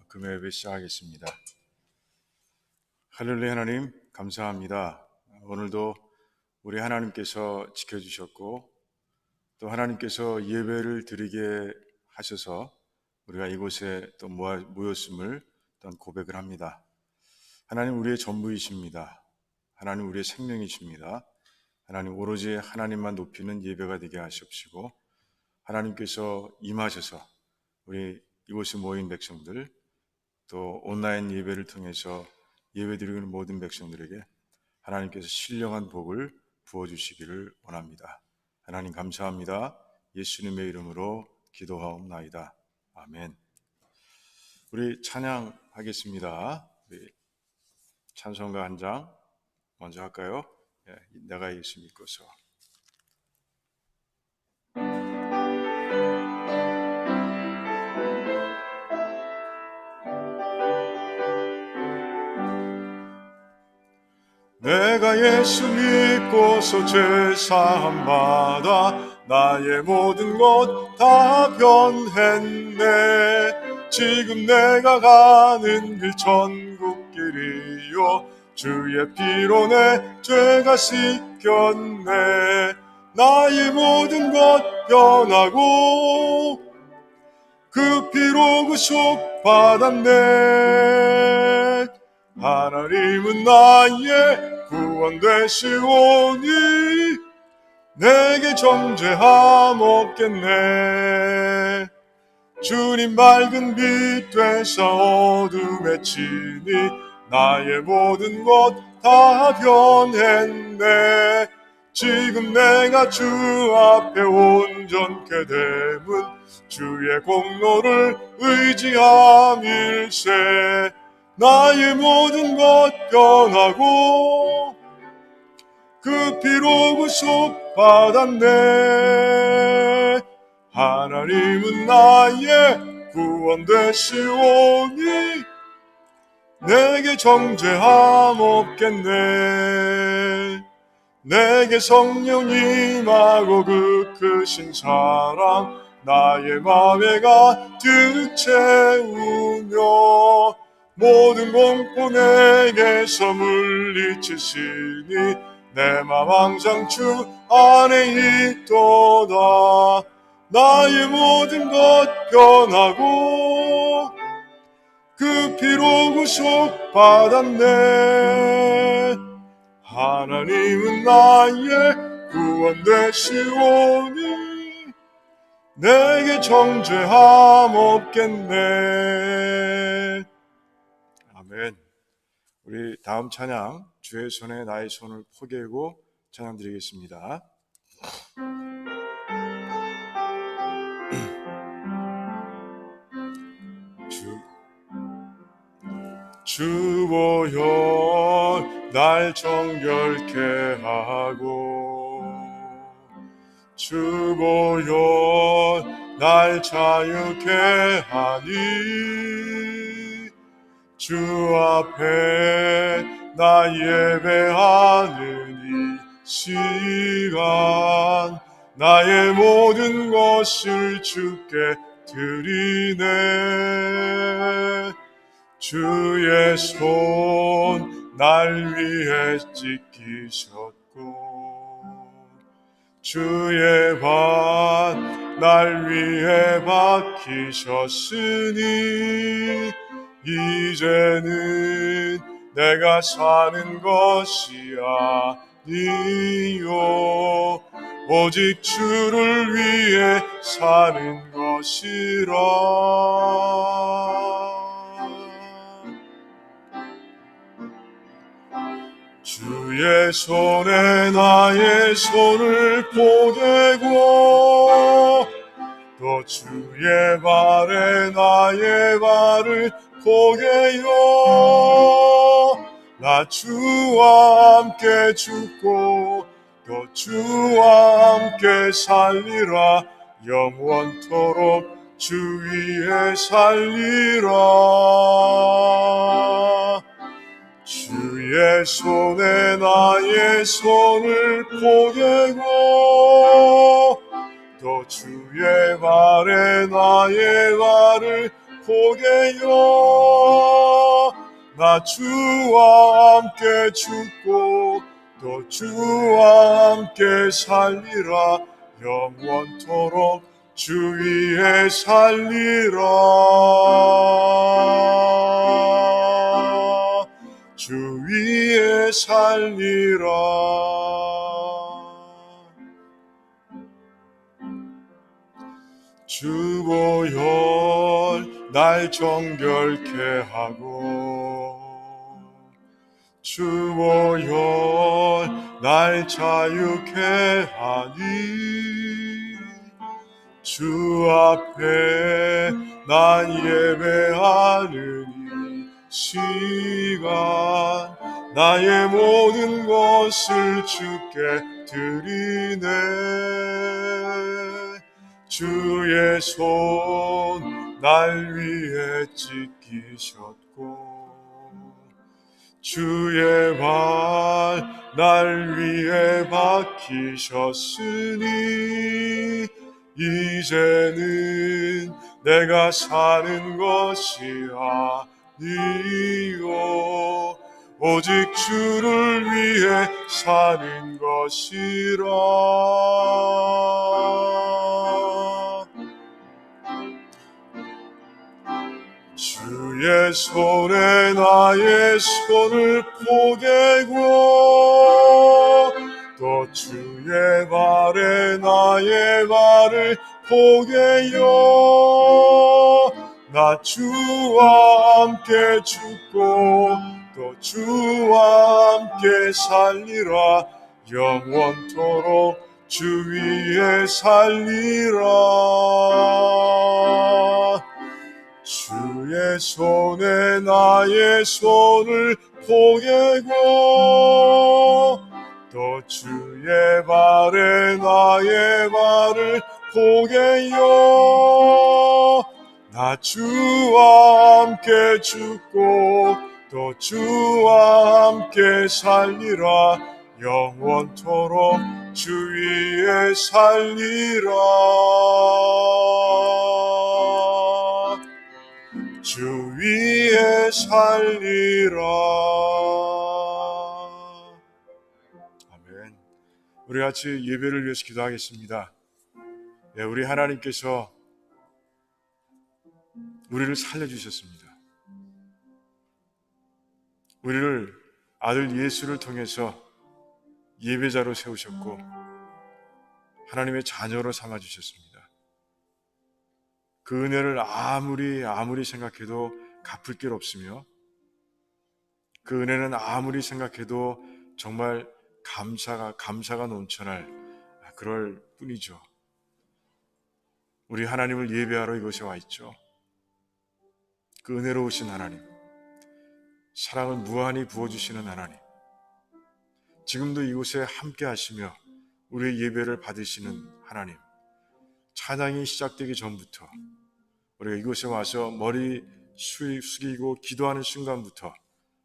금요 예배 시작하겠습니다. 할렐루야. 하나님 감사합니다. 오늘도 우리 하나님께서 지켜주셨고 또 하나님께서 예배를 드리게 하셔서 우리가 이곳에 또 모였음을 또한 고백을 합니다. 하나님 우리의 전부이십니다. 하나님 우리의 생명이십니다. 하나님 오로지 하나님만 높이는 예배가 되게 하시옵시고 하나님께서 임하셔서 우리 이곳에 모인 백성들 또 온라인 예배를 통해서 예배드리는 모든 백성들에게 하나님께서 신령한 복을 부어주시기를 원합니다. 하나님 감사합니다. 예수님의 이름으로 기도하옵나이다. 아멘. 우리 찬양하겠습니다. 우리 찬송가 한 장 먼저 할까요? 내가 예수 믿고서. 내가 예수 믿고서 죄사함 받아 나의 모든 것 다 변했네. 지금 내가 가는 길 천국길이요 주의 피로 내 죄가 씻겼네. 나의 모든 것 변하고 그 피로 구속 받았네. 하나님은 나의 구원 되시오니 내게 정죄함 없겠네. 주님 밝은 빛 되사 어둠에 치니 나의 모든 것 다 변했네. 지금 내가 주 앞에 온전케 됨은 주의 공로를 의지함일세. 나의 모든 것 변하고 그 피로 구속 받았네. 하나님은 나의 구원 되시오니 내게 정죄함 없겠네. 내게 성령 임하고 그 크신 사랑 나의 맘에 가득 채우며 모든 공포 내게서 물리치시니 내 맘 항상 주 안에 있도다. 나의 모든 것 변하고 그 피로 구속 받았네. 하나님은 나의 구원 되시오니 내게 정죄함 없겠네. 아멘. 우리 다음 찬양 주의 손에 나의 손을 포개고 찬양 드리겠습니다. 주 보혈 날 정결케 하고 주 보혈 날 자유케 하니 주 앞에 나 예배하는 이 시간 나의 모든 것을 주께 드리네. 주의 손 날 위해 찢기셨고 주의 발 날 위해 박히셨으니 이제는 내가 사는 것이 아니요 오직 주를 위해 사는 것이라. 주의 손에 나의 손을 포개고 또 주의 발에 나의 발을 포개요. 나 주와 함께 죽고 또 주와 함께 살리라. 영원토록 주 위에 살리라. 주의 손에 나의 손을 포개고 또 주의 발에 나의 발을 포개요 나 주와 함께 죽고 또 주와 함께 살리라 영원토록 주 위에 살리라 주 위에 살리라 주 보혈 날 정결케 하고 주 보혈 날 자유케 하니 주 앞에 난 예배하는 이 시간 나의 모든 것을 주께 드리네 주의 손 날 위해 찢기셨고 주의 발 날 위해 박히셨으니 이제는 내가 사는 것이 아니요 오직 주를 위해 사는 것이라 주의 손에 나의 손을 포개고 또 주의 발에 나의 발을 포개요 나 주와 함께 죽고 또 주와 함께 살리라 영원토록 주 위에 살리라 주의 손에 나의 손을 포개고 또 주의 발에 나의 발을 포개요 나 주와 함께 죽고 또 주와 함께 살리라 영원토록 주 위에 살리라 주 위에 살리라 아멘. 우리 같이 예배를 위해서 기도하겠습니다. 네, 우리 하나님께서 우리를 살려주셨습니다. 우리를 아들 예수를 통해서 예배자로 세우셨고 하나님의 자녀로 삼아주셨습니다. 그 은혜를 아무리 생각해도 갚을 길 없으며 그 은혜는 아무리 생각해도 정말 감사가 넘쳐날 그럴 뿐이죠. 우리 하나님을 예배하러 이곳에 와 있죠. 그 은혜로우신 하나님, 사랑을 무한히 부어주시는 하나님, 지금도 이곳에 함께 하시며 우리의 예배를 받으시는 하나님, 찬양이 시작되기 전부터 우리가 이곳에 와서 머리 숙이고 기도하는 순간부터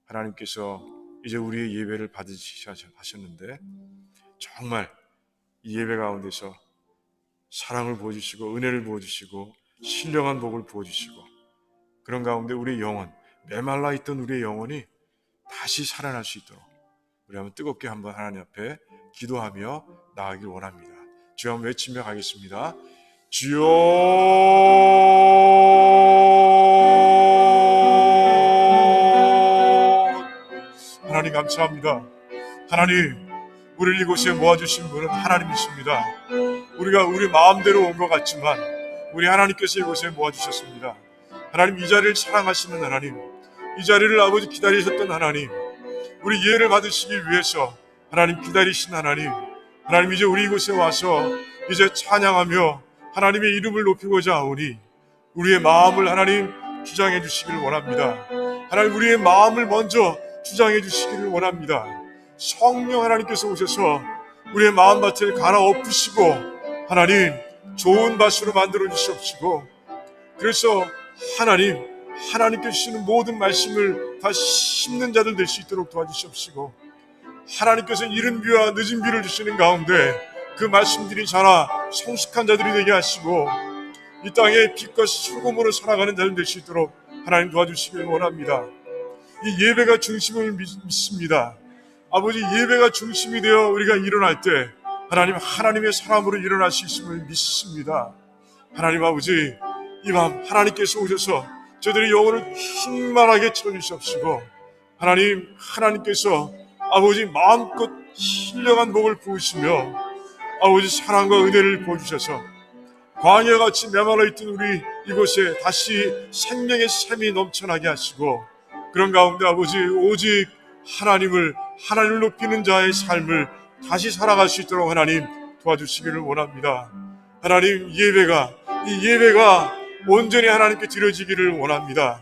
하나님께서 이제 우리의 예배를 받으셨는데 정말 이 예배 가운데서 사랑을 부어주시고 은혜를 부어주시고 신령한 복을 부어주시고 그런 가운데 우리의 영혼, 메말라 있던 우리의 영혼이 다시 살아날 수 있도록 우리 한번 뜨겁게 한번 하나님 앞에 기도하며 나아가길 원합니다. 주여 한번 외치며 가겠습니다. 주여 하나님 감사합니다. 하나님 우리를 이곳에 모아주신 분은 하나님이십니다. 우리가 우리 마음대로 온 것 같지만 우리 하나님께서 이곳에 모아주셨습니다. 하나님 이 자리를 사랑하시는 하나님, 이 자리를 아버지 기다리셨던 하나님, 우리 예를 받으시기 위해서 하나님 기다리신 하나님, 하나님 이제 우리 이곳에 와서 이제 찬양하며 하나님의 이름을 높이고자 하오니 우리의 마음을 하나님 주장해 주시기를 원합니다. 하나님 우리의 마음을 먼저 주장해 주시기를 원합니다. 성령 하나님께서 오셔서 우리의 마음밭을 갈아엎으시고 하나님 좋은 밭으로 만들어 주시옵시고 그래서 하나님께서 주시는 모든 말씀을 다 심는 자들 될 수 있도록 도와주시옵시고 하나님께서 이른 비와 늦은 비를 주시는 가운데 그 말씀들이 자라 성숙한 자들이 되게 하시고 이 땅에 빛과 소금으로 살아가는 자들 될 수 있도록 하나님 도와주시길 원합니다. 이 예배가 중심을 믿습니다. 아버지, 예배가 중심이 되어 우리가 일어날 때 하나님, 하나님의 사람으로 일어날 수 있음을 믿습니다. 하나님 아버지, 이 밤 하나님께서 오셔서 저들의 영혼을 충만하게 채워주시옵시고, 하나님, 하나님께서 아버지 마음껏 신령한 복을 부으시며 아버지 사랑과 은혜를 보여주셔서 광야같이 메말라 있던 우리 이곳에 다시 생명의 샘이 넘쳐나게 하시고, 그런 가운데 아버지 오직 하나님을 높이는 자의 삶을 다시 살아갈 수 있도록 하나님 도와주시기를 원합니다. 하나님, 이 예배가 온전히 하나님께 드려지기를 원합니다.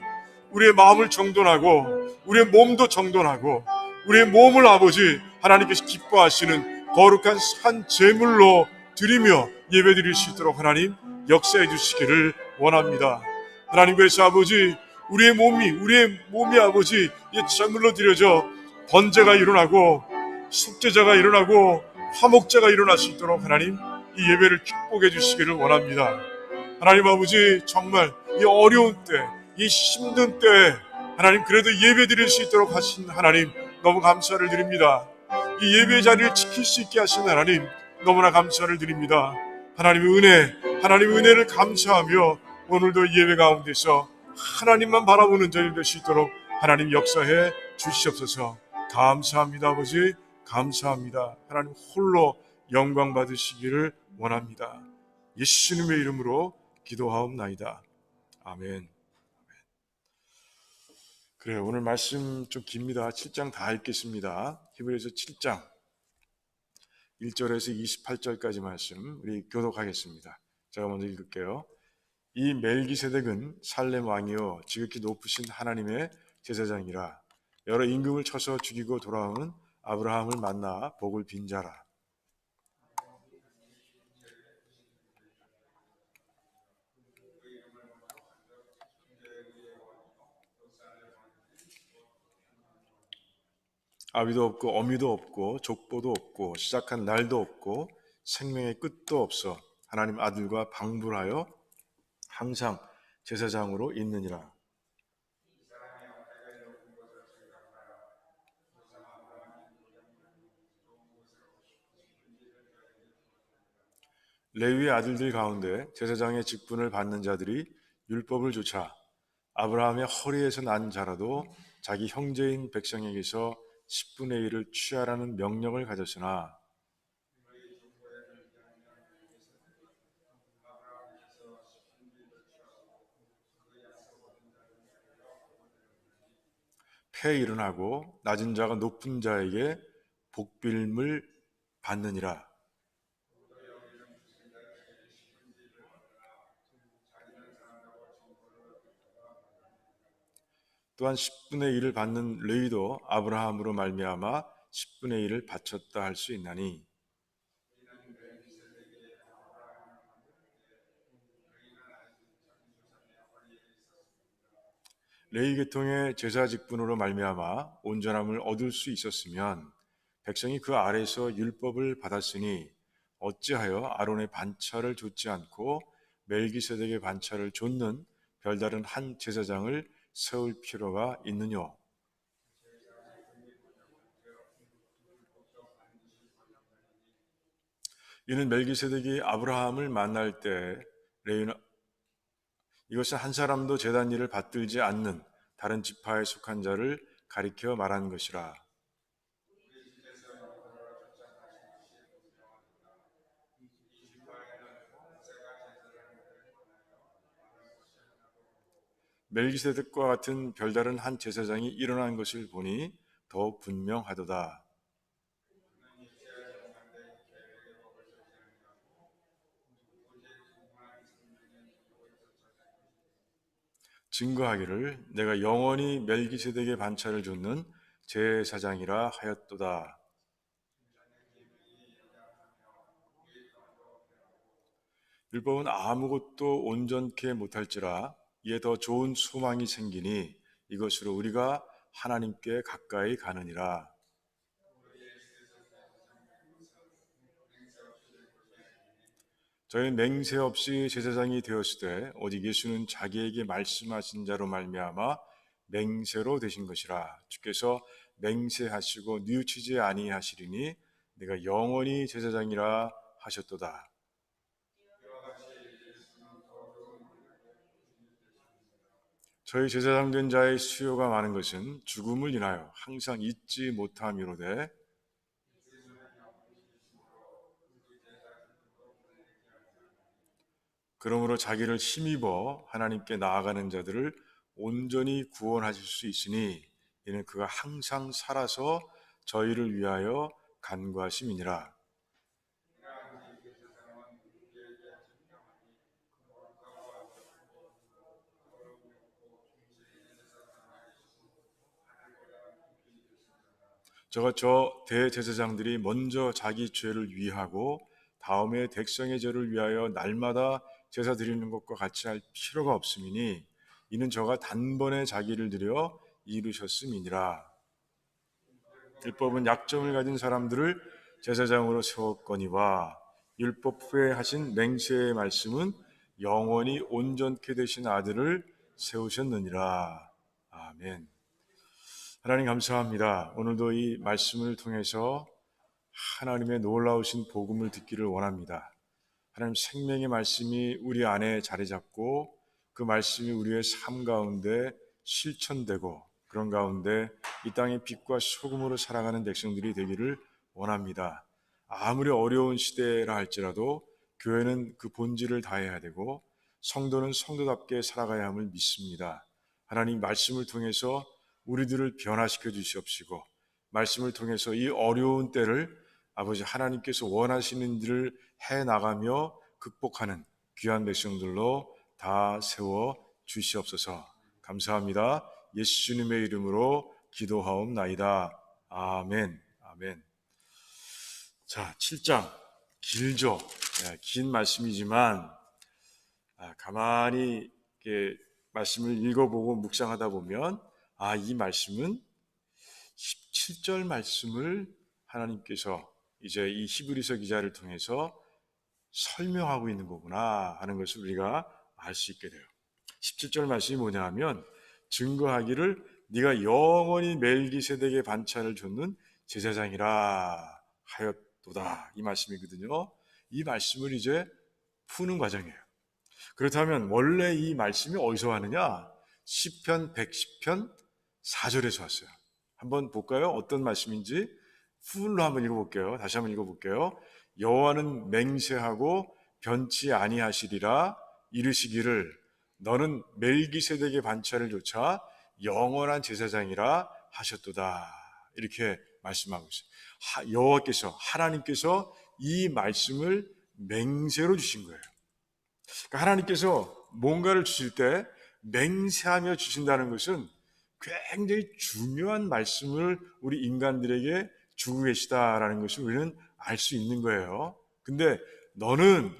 우리의 마음을 정돈하고 우리의 몸도 정돈하고 우리의 몸을 아버지 하나님께서 기뻐하시는 거룩한 산 제물로 드리며 예배드릴 수 있도록 하나님 역사해 주시기를 원합니다. 하나님, 그래서 아버지 우리의 몸이 아버지 이 제물로 드려져 번제가 일어나고 속죄자가 일어나고 화목제가 일어날 수 있도록 하나님 이 예배를 축복해 주시기를 원합니다. 하나님 아버지, 정말 이 어려운 때, 이 힘든 때 하나님 그래도 예배 드릴 수 있도록 하신 하나님 너무 감사를 드립니다. 이 예배 자리를 지킬 수 있게 하신 하나님 너무나 감사를 드립니다. 하나님의 은혜를 감사하며 오늘도 예배 가운데서 하나님만 바라보는 저희 될 수 있도록 하나님 역사해 주시옵소서. 감사합니다. 아버지 감사합니다. 하나님 홀로 영광 받으시기를 원합니다. 예수님의 이름으로 기도하옵나이다. 아멘. 그래, 오늘 말씀 좀 깁니다. 7장 다 읽겠습니다. 히브리서 7장 1절에서 28절까지 말씀 우리 교독하겠습니다. 제가 먼저 읽을게요. 이 멜기세덱은 살렘 왕이요 지극히 높으신 하나님의 제사장이라. 여러 임금을 쳐서 죽이고 돌아오는 아브라함을 만나 복을 빈 자라. 아비도 없고 어미도 없고 족보도 없고 시작한 날도 없고 생명의 끝도 없어 하나님 아들과 방불하여 항상 제사장으로 있느니라. 레위의 아들들 가운데 제사장의 직분을 받는 자들이 율법을 조차 아브라함의 허리에서 난 자라도 자기 형제인 백성에게서 10분의 1을 취하라는 명령을 가졌으나 폐일은하고 낮은 자가 높은 자에게 복빌을 받느니라. 또한 10분의 1을 받는 레위도 아브라함으로 말미암아 10분의 1을 바쳤다 할 수 있나니 레위 계통의 제사 직분으로 말미암아 온전함을 얻을 수 있었으면 백성이 그 아래에서 율법을 받았으니 어찌하여 아론의 반차를 좇지 않고 멜기세덱의 반차를 좇는 별다른 한 제사장을 세울 필요가 있느뇨. 이는 멜기세덱이 아브라함을 만날 때 레위는 이것은 한 사람도 제단 일을 받들지 않는 다른 지파에 속한 자를 가리켜 말하는 것이라. 멜기세덱과 같은 별다른 한 제사장이 일어난 것을 보니 더욱 분명하도다. 증거하기를 내가 영원히 멜기세덱의 반차를 좇는 제사장이라 하였도다. 율법은 아무것도 온전케 못할지라 이에 더 좋은 소망이 생기니 이것으로 우리가 하나님께 가까이 가느니라. 저희 맹세 없이 제사장이 되었을 때 오직 예수는 자기에게 말씀하신 자로 말미암아 맹세로 되신 것이라. 주께서 맹세하시고 뉘우치지 아니하시리니 내가 영원히 제사장이라 하셨도다. 저희 제사장 된 자의 수요가 많은 것은 죽음을 인하여 항상 잊지 못함이로되, 그러므로 자기를 힘입어 하나님께 나아가는 자들을 온전히 구원하실 수 있으니 이는 그가 항상 살아서 저희를 위하여 간구하심이니라. 저 대제사장들이 먼저 자기 죄를 위하고 다음에 백성의 죄를 위하여 날마다 제사 드리는 것과 같이 할 필요가 없음이니 이는 저가 단번에 자기를 드려 이루셨음이니라. 율법은 약점을 가진 사람들을 제사장으로 세웠거니와 율법 후에 하신 맹세의 말씀은 영원히 온전케 되신 아들을 세우셨느니라. 아멘. 하나님 감사합니다. 오늘도 이 말씀을 통해서 하나님의 놀라우신 복음을 듣기를 원합니다. 하나님 생명의 말씀이 우리 안에 자리 잡고 그 말씀이 우리의 삶 가운데 실천되고 그런 가운데 이 땅의 빛과 소금으로 살아가는 백성들이 되기를 원합니다. 아무리 어려운 시대라 할지라도 교회는 그 본질을 다해야 되고 성도는 성도답게 살아가야 함을 믿습니다. 하나님 말씀을 통해서 우리들을 변화시켜 주시옵시고 말씀을 통해서 이 어려운 때를 아버지 하나님께서 원하시는 일을 해나가며 극복하는 귀한 백성들로 다 세워 주시옵소서. 감사합니다. 예수님의 이름으로 기도하옵나이다. 아멘. 아멘. 자, 7장 길죠. 긴 말씀이지만 가만히 이렇게 말씀을 읽어보고 묵상하다 보면 이 말씀은 17절 말씀을 하나님께서 이제 이 히브리서 기자를 통해서 설명하고 있는 거구나 하는 것을 우리가 알 수 있게 돼요. 17절 말씀이 뭐냐 하면 증거하기를 네가 영원히 멜기세덱의 반차를 줬는 제사장이라 하였도다. 이 말씀이거든요. 이 말씀을 이제 푸는 과정이에요. 그렇다면 원래 이 말씀이 어디서 왔느냐? 시편 110편 4절에서 왔어요. 한번 볼까요? 어떤 말씀인지 풀로 한번 읽어볼게요. 다시 한번 읽어볼게요. 여호와는 맹세하고 변치 아니하시리라 이르시기를 너는 멜기세덱의 반차를 조차 영원한 제사장이라 하셨도다. 이렇게 말씀하고 있어요. 여호와께서 하나님께서 이 말씀을 맹세로 주신 거예요. 그러니까 하나님께서 뭔가를 주실 때 맹세하며 주신다는 것은 굉장히 중요한 말씀을 우리 인간들에게 주고 계시다라는 것을 우리는 알 수 있는 거예요. 근데 너는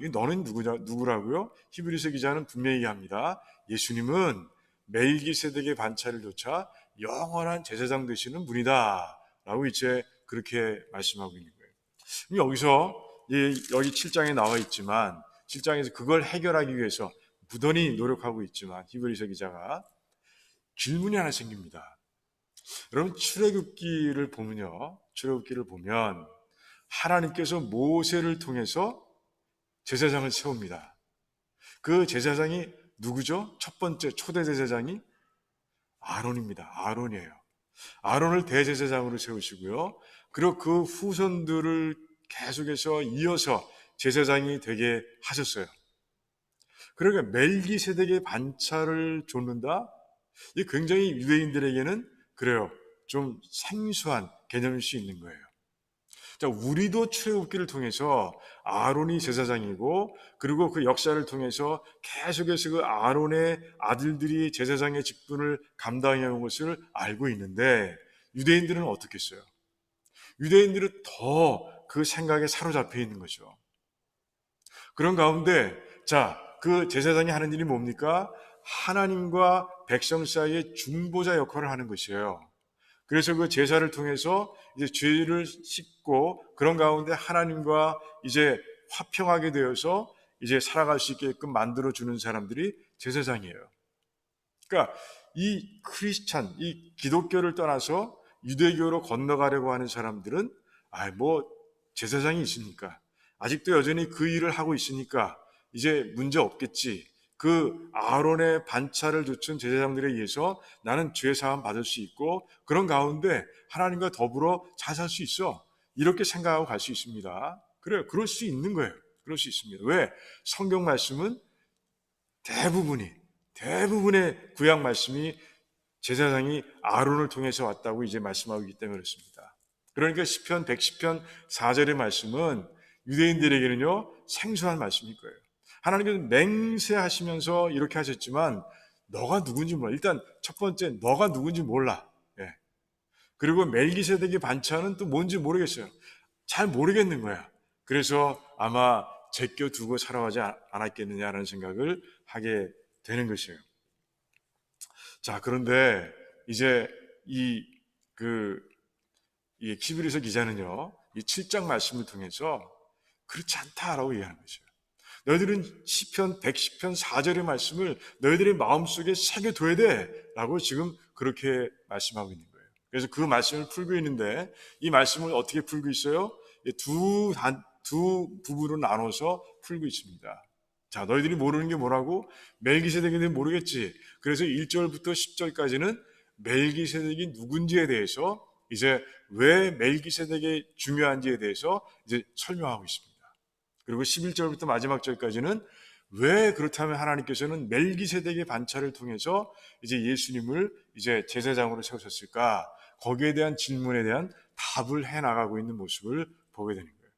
누구라고요? 히브리서 기자는 분명히 얘기합니다. 예수님은 멜기세덱의 반차를 조차 영원한 제사장 되시는 분이다 라고 이제 그렇게 말씀하고 있는 거예요. 그럼 여기서 여기 7장에 나와 있지만 7장에서 그걸 해결하기 위해서 부단히 노력하고 있지만 히브리서 기자가 질문이 하나 생깁니다. 여러분 출애굽기를 보면 하나님께서 모세를 통해서 제사장을 세웁니다. 그 제사장이 누구죠? 첫 번째 초대 제사장이 아론입니다. 아론이에요. 아론을 대제사장으로 세우시고요. 그리고 그 후손들을 계속해서 이어서 제사장이 되게 하셨어요. 그러니까 멜기세덱의 반차를 줬는다? 이 굉장히 유대인들에게는 그래요. 좀 생소한 개념일 수 있는 거예요. 자, 우리도 출애굽기를 통해서 아론이 제사장이고 그리고 그 역사를 통해서 계속해서 그 아론의 아들들이 제사장의 직분을 감당해 온 것을 알고 있는데 유대인들은 어떻겠어요? 유대인들은 더 그 생각에 사로잡혀 있는 거죠. 그런 가운데 그 제사장이 하는 일이 뭡니까? 하나님과 백성 사이의 중보자 역할을 하는 것이에요. 그래서 그 제사를 통해서 이제 죄를 씻고 그런 가운데 하나님과 이제 화평하게 되어서 이제 살아갈 수 있게끔 만들어주는 사람들이 제사장이에요. 그러니까 이 크리스찬, 이 기독교를 떠나서 유대교로 건너가려고 하는 사람들은 뭐 제사장이 있으니까, 아직도 여전히 그 일을 하고 있으니까 이제 문제 없겠지. 그 아론의 반차를 좇은 제사장들에 의해서 나는 죄 사함 받을 수 있고 그런 가운데 하나님과 더불어 잘 살 수 있어. 이렇게 생각하고 갈 수 있습니다. 그래요. 그럴 수 있는 거예요. 그럴 수 있습니다. 왜? 성경 말씀은 대부분의 구약 말씀이 제사장이 아론을 통해서 왔다고 이제 말씀하고 있기 때문에 그렇습니다. 그러니까 시편 110편 4절의 말씀은 유대인들에게는요 생소한 말씀일 거예요. 하나님께서 맹세하시면서 이렇게 하셨지만 너가 누군지 몰라. 일단 첫 번째 너가 누군지 몰라. 예. 그리고 멜기세덱의 반차는 또 뭔지 모르겠어요. 잘 모르겠는 거야. 그래서 아마 제껴두고 살아가지 않았겠느냐라는 생각을 하게 되는 것이에요. 자, 그런데 이제 이 히브리서 기자는요, 이 7장 말씀을 통해서 그렇지 않다라고 얘기하는 거죠. 너희들은 시편 110편 4절의 말씀을 너희들의 마음속에 새겨둬야 돼라고 지금 그렇게 말씀하고 있는 거예요. 그래서 그 말씀을 풀고 있는데 이 말씀을 어떻게 풀고 있어요? 두 부분으로 나눠서 풀고 있습니다. 자, 너희들이 모르는 게 뭐라고? 멜기세덱에 대해 모르겠지. 그래서 1절부터 10절까지는 멜기세덱이 누군지에 대해서 이제 왜 멜기세덱이 중요한지에 대해서 이제 설명하고 있습니다. 그리고 11절부터 마지막 절까지는 왜 그렇다면 하나님께서는 멜기세덱의 반차를 통해서 이제 예수님을 이제 제사장으로 세우셨을까? 거기에 대한 질문에 대한 답을 해 나가고 있는 모습을 보게 되는 거예요.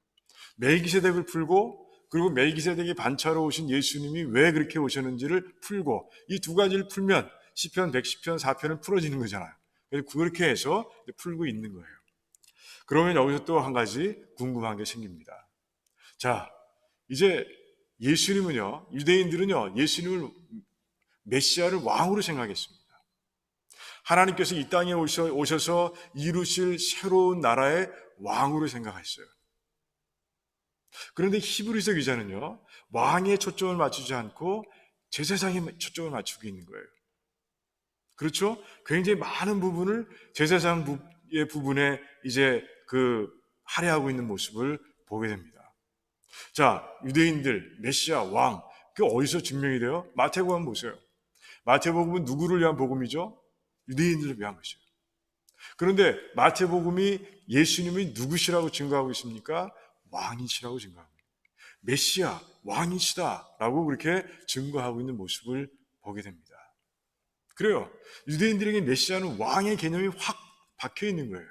멜기세덱을 풀고 그리고 멜기세덱의 반차로 오신 예수님이 왜 그렇게 오셨는지를 풀고 이 두 가지를 풀면 시편 110편 4편을 풀어지는 거잖아요. 그래서 그렇게 해서 풀고 있는 거예요. 그러면 여기서 또 한 가지 궁금한 게 생깁니다. 자, 이제 예수님은요, 유대인들은요, 예수님을 메시아를 왕으로 생각했습니다. 하나님께서 이 땅에 오셔서 이루실 새로운 나라의 왕으로 생각했어요. 그런데 히브리서 기자는요, 왕에 초점을 맞추지 않고 제사장에 초점을 맞추고 있는 거예요. 그렇죠? 굉장히 많은 부분을 제사장의 부분에 이제 할애하고 있는 모습을 보게 됩니다. 자, 유대인들, 메시아, 왕, 그게 어디서 증명이 돼요? 마태복음 보세요. 마태복음은 누구를 위한 복음이죠? 유대인들을 위한 것이에요. 그런데 마태복음이 예수님이 누구시라고 증거하고 있습니까? 왕이시라고 증거하고 있습니다. 메시아, 왕이시다라고 그렇게 증거하고 있는 모습을 보게 됩니다. 그래요. 유대인들에게 메시아는 왕의 개념이 확 박혀 있는 거예요.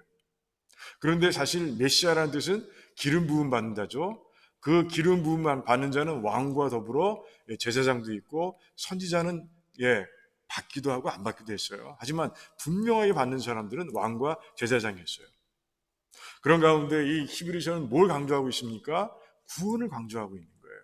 그런데 사실 메시아라는 뜻은 기름 부음 받는다죠. 그 기름 부음 받는 자는 왕과 더불어 제사장도 있고 선지자는 받기도 하고 안 받기도 했어요. 하지만 분명하게 받는 사람들은 왕과 제사장이었어요. 그런 가운데 이 히브리서는 뭘 강조하고 있습니까? 구원을 강조하고 있는 거예요.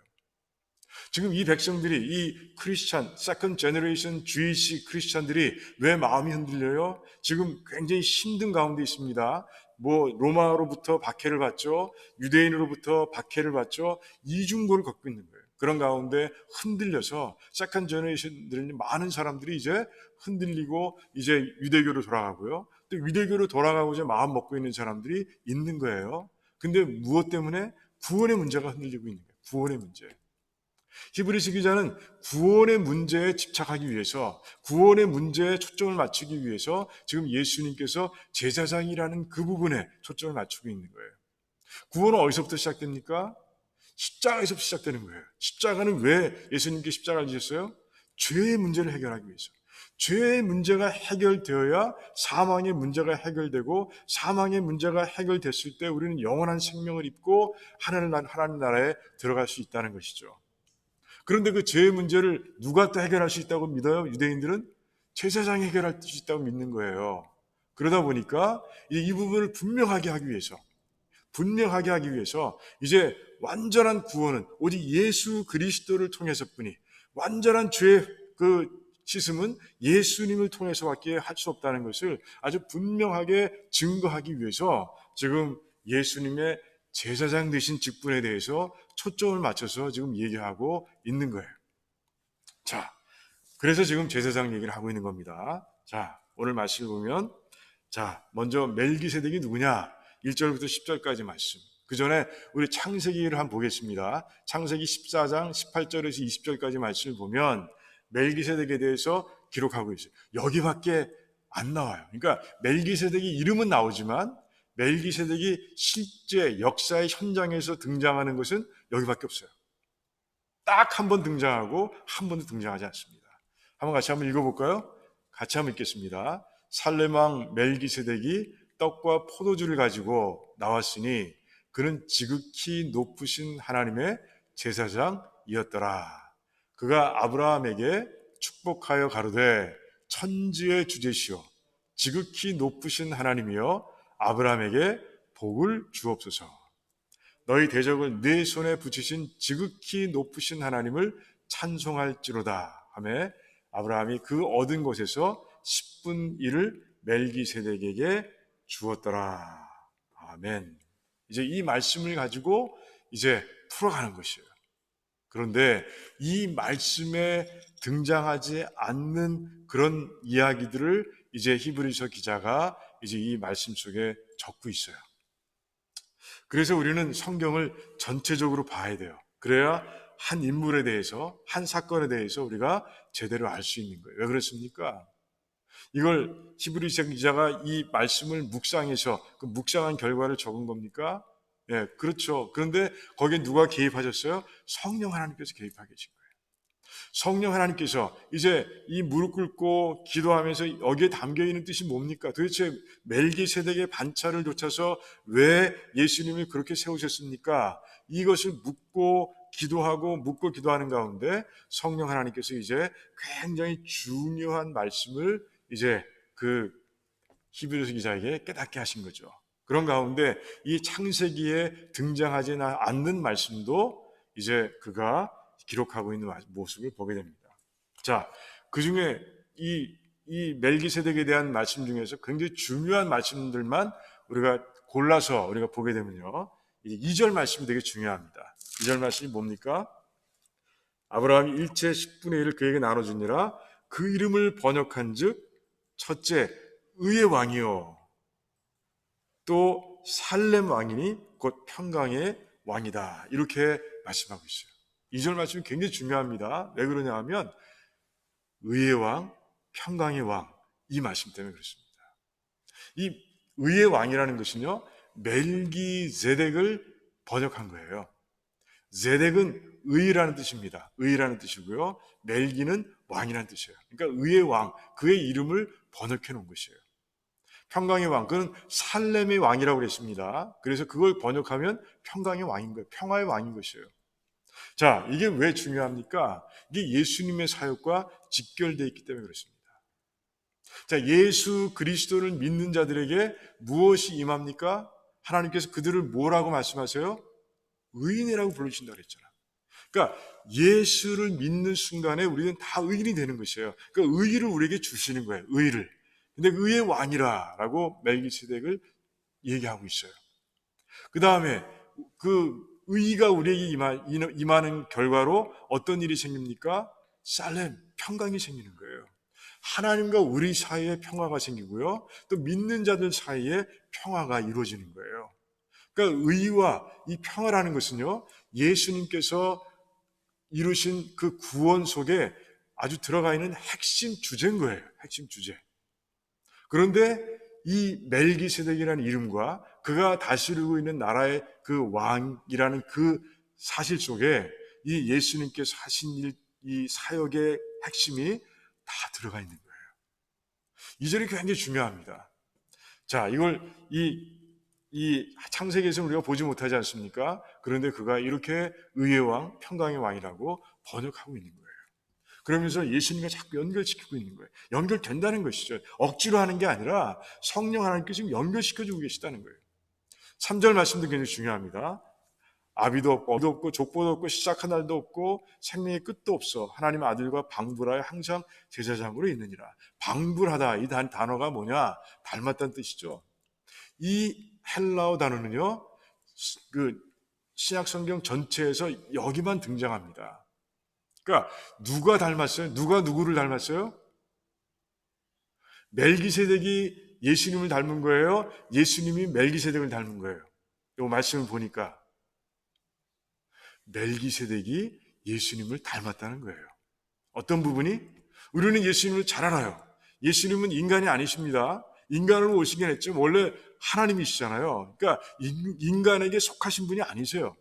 지금 이 백성들이 이 크리스찬, 세컨드 제너레이션 주이시 크리스찬들이 왜 마음이 흔들려요? 지금 굉장히 힘든 가운데 있습니다. 로마로부터 박해를 받죠. 유대인으로부터 박해를 받죠. 이중고를 겪고 있는 거예요. 그런 가운데 흔들려서 세컨드 제너레이션들은 많은 사람들이 이제 흔들리고 이제 유대교로 돌아가고요. 또 유대교로 돌아가고자 마음 먹고 있는 사람들이 있는 거예요. 근데 무엇 때문에? 구원의 문제가 흔들리고 있는 거예요. 구원의 문제. 히브리서 기자는 구원의 문제에 집착하기 위해서, 구원의 문제에 초점을 맞추기 위해서 지금 예수님께서 제사장이라는 그 부분에 초점을 맞추고 있는 거예요. 구원은 어디서부터 시작됩니까? 십자가에서부터 시작되는 거예요. 십자가는 왜 예수님께 십자가를 지셨어요? 죄의 문제를 해결하기 위해서. 죄의 문제가 해결되어야 사망의 문제가 해결되고, 사망의 문제가 해결됐을 때 우리는 영원한 생명을 입고 하나님 나라에 들어갈 수 있다는 것이죠. 그런데 그 죄의 문제를 누가 또 해결할 수 있다고 믿어요? 유대인들은 제사장이 해결할 수 있다고 믿는 거예요. 그러다 보니까 이 부분을 분명하게 하기 위해서 이제 완전한 구원은 오직 예수 그리스도를 통해서뿐이, 완전한 죄의 씻음은 예수님을 통해서밖에 할 수 없다는 것을 아주 분명하게 증거하기 위해서 지금 예수님의 제사장 되신 직분에 대해서 초점을 맞춰서 지금 얘기하고 있는 거예요. 자, 그래서 지금 제사장 얘기를 하고 있는 겁니다. 자, 오늘 말씀을 보면, 자, 먼저 멜기세덱이 누구냐? 1절부터 10절까지 말씀. 그 전에 우리 창세기를 한번 보겠습니다. 창세기 14장 18절에서 20절까지 말씀을 보면 멜기세덱에 대해서 기록하고 있어요. 여기밖에 안 나와요. 그러니까 멜기세덱이 이름은 나오지만 멜기세덱이 실제 역사의 현장에서 등장하는 것은 여기밖에 없어요. 딱 한 번 등장하고 한 번도 등장하지 않습니다. 같이 한번 읽어볼까요? 같이 한번 읽겠습니다. 살렘왕 멜기세덱이 떡과 포도주를 가지고 나왔으니 그는 지극히 높으신 하나님의 제사장이었더라. 그가 아브라함에게 축복하여 가로되 천지의 주제시오 지극히 높으신 하나님이여 아브라함에게 복을 주옵소서. 너희 대적을 네 손에 붙이신 지극히 높으신 하나님을 찬송할지로다 하며 아브라함이 그 얻은 곳에서 10분 1을 멜기세덱에게 주었더라. 아멘. 이제 이 말씀을 가지고 이제 풀어가는 것이에요. 그런데 이 말씀에 등장하지 않는 그런 이야기들을 이제 히브리서 기자가 이제 이 말씀 속에 적고 있어요. 그래서 우리는 성경을 전체적으로 봐야 돼요. 그래야 한 인물에 대해서, 한 사건에 대해서 우리가 제대로 알 수 있는 거예요. 왜 그렇습니까? 이걸 히브리서 기자가 이 말씀을 묵상해서 그 묵상한 결과를 적은 겁니까? 예, 그렇죠. 그런데 거기에 누가 개입하셨어요? 성령 하나님께서 개입하게 계신 거예요. 성령 하나님께서 이제 이 무릎 꿇고 기도하면서 여기에 담겨있는 뜻이 뭡니까? 도대체 멜기세덱의 반차를 좇아서 왜 예수님을 그렇게 세우셨습니까? 이것을 묻고 기도하는 가운데 성령 하나님께서 이제 굉장히 중요한 말씀을 이제 그 히브리서 기자에게 깨닫게 하신 거죠. 그런 가운데 이 창세기에 등장하지 않는 말씀도 이제 그가 기록하고 있는 모습을 보게 됩니다. 자, 그 중에 이 멜기세덱에 대한 말씀 중에서 굉장히 중요한 말씀들만 우리가 골라서 우리가 보게 되면요. 2절 말씀이 되게 중요합니다. 2절 말씀이 뭡니까? 아브라함이 일체 10분의 1을 그에게 나눠주니라. 그 이름을 번역한 즉, 첫째, 의의 왕이요. 또 살렘 왕이니 곧 평강의 왕이다. 이렇게 말씀하고 있어요. 2절 말씀이 굉장히 중요합니다. 왜 그러냐 하면 의의 왕, 평강의 왕, 이 말씀 때문에 그렇습니다. 이 의의 왕이라는 것은요, 멜기세덱을 번역한 거예요. 세덱은 의라는 뜻입니다. 의라는 뜻이고요. 멜기는 왕이라는 뜻이에요. 그러니까 의의 왕, 그의 이름을 번역해 놓은 것이에요. 평강의 왕, 그는 살렘의 왕이라고 그랬습니다. 그래서 그걸 번역하면 평강의 왕인 거예요. 평화의 왕인 것이에요. 자, 이게 왜 중요합니까? 이게 예수님의 사역과 직결되어 있기 때문에 그렇습니다. 자, 예수 그리스도를 믿는 자들에게 무엇이 임합니까? 하나님께서 그들을 뭐라고 말씀하세요? 의인이라고 부르신다 그랬잖아. 그러니까 예수를 믿는 순간에 우리는 다 의인이 되는 것이에요. 그러니까 의의를 우리에게 주시는 거예요. 의의를. 근데 의의 왕이라라고 멜기세덱을 얘기하고 있어요. 그 다음에 그 의의가 우리에게 임하는 결과로 어떤 일이 생깁니까? 살렘, 평강이 생기는 거예요. 하나님과 우리 사이에 평화가 생기고요. 또 믿는 자들 사이에 평화가 이루어지는 거예요. 그러니까 의와 이 평화라는 것은요, 예수님께서 이루신 그 구원 속에 아주 들어가 있는 핵심 주제인 거예요. 핵심 주제. 그런데 이 멜기세덱이라는 이름과 그가 다스리고 있는 나라의 그 왕이라는 그 사실 속에 이 예수님께서 하신 일, 이 사역의 핵심이 다 들어가 있는 거예요. 이 절이 굉장히 중요합니다. 자, 이걸 이 창세기에서는 우리가 보지 못하지 않습니까? 그런데 그가 이렇게 의의 왕, 평강의 왕이라고 번역하고 있는 거예요. 그러면서 예수님과 자꾸 연결시키고 있는 거예요. 연결된다는 것이죠. 억지로 하는 게 아니라 성령 하나님께서 지금 연결시켜주고 계시다는 거예요. 3절 말씀도 굉장히 중요합니다. 아비도 없고 어도 없고 족보도 없고 시작한 날도 없고 생명의 끝도 없어 하나님의 아들과 방불하여 항상 제사장으로 있느니라. 방불하다, 이 단어가 뭐냐? 닮았다는 뜻이죠. 이 헬라어 단어는요, 그 신약 성경 전체에서 여기만 등장합니다. 그러니까 누가 닮았어요? 누가 누구를 닮았어요? 멜기세덱이 예수님을 닮은 거예요? 예수님이 멜기세덱을 닮은 거예요? 이 말씀을 보니까 멜기세덱이 예수님을 닮았다는 거예요. 어떤 부분이? 우리는 예수님을 잘 알아요. 예수님은 인간이 아니십니다. 인간으로 오시긴 했지만 원래 하나님이시잖아요. 그러니까 인간에게 속하신 분이 아니세요.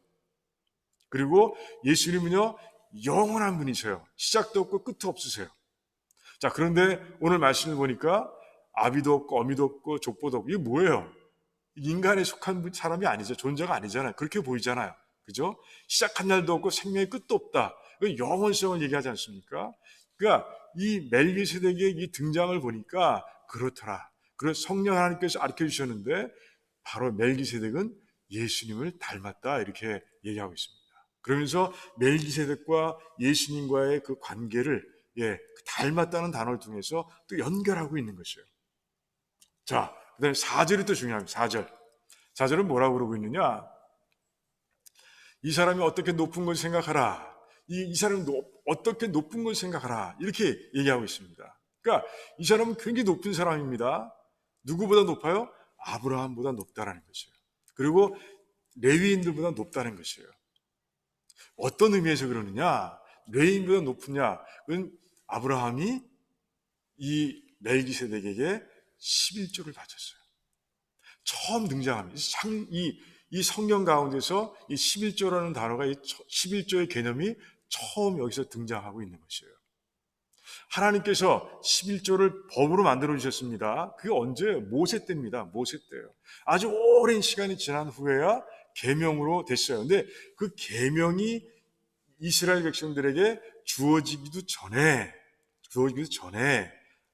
그리고 예수님은요, 영원한 분이세요. 시작도 없고 끝도 없으세요. 자, 그런데 오늘 말씀을 보니까 아비도 없고 어미도 없고 족보도 없고 이게 뭐예요? 인간에 속한 사람이 아니죠. 존재가 아니잖아요. 그렇게 보이잖아요. 그죠? 시작한 날도 없고 생명의 끝도 없다. 영원성을 얘기하지 않습니까? 그러니까 이 멜기세덱의 이 등장을 보니까 그렇더라. 그래서 성령 하나님께서 가르쳐 주셨는데 바로 멜기세덱은 예수님을 닮았다 이렇게 얘기하고 있습니다. 그러면서 멜기세덱과 예수님과의 그 관계를 닮았다는 단어를 통해서 또 연결하고 있는 것이에요. 자, 그 다음에 4절이 또 중요합니다. 4절. 4절은 뭐라고 그러고 있느냐? 이 사람이 어떻게 높은 걸 생각하라. 이 사람이 어떻게 높은 걸 생각하라. 이렇게 얘기하고 있습니다. 그러니까 이 사람은 굉장히 높은 사람입니다. 누구보다 높아요? 아브라함보다 높다라는 것이에요. 그리고 레위인들보다 높다는 것이에요. 어떤 의미에서 그러느냐? 레위인보다 높으냐? 그건 아브라함이 이 멜기세덱에게 11조를 바쳤어요. 처음 등장합니다. 이 성경 가운데서 이 11조라는 단어가 이 11조의 개념이 처음 여기서 등장하고 있는 것이에요. 하나님께서 11조를 법으로 만들어 주셨습니다. 그게 언제? 모세 때입니다. 모세 때예요. 아주 오랜 시간이 지난 후에야 계명으로 됐어요. 근데 그 계명이 이스라엘 백성들에게 주어지기도 전에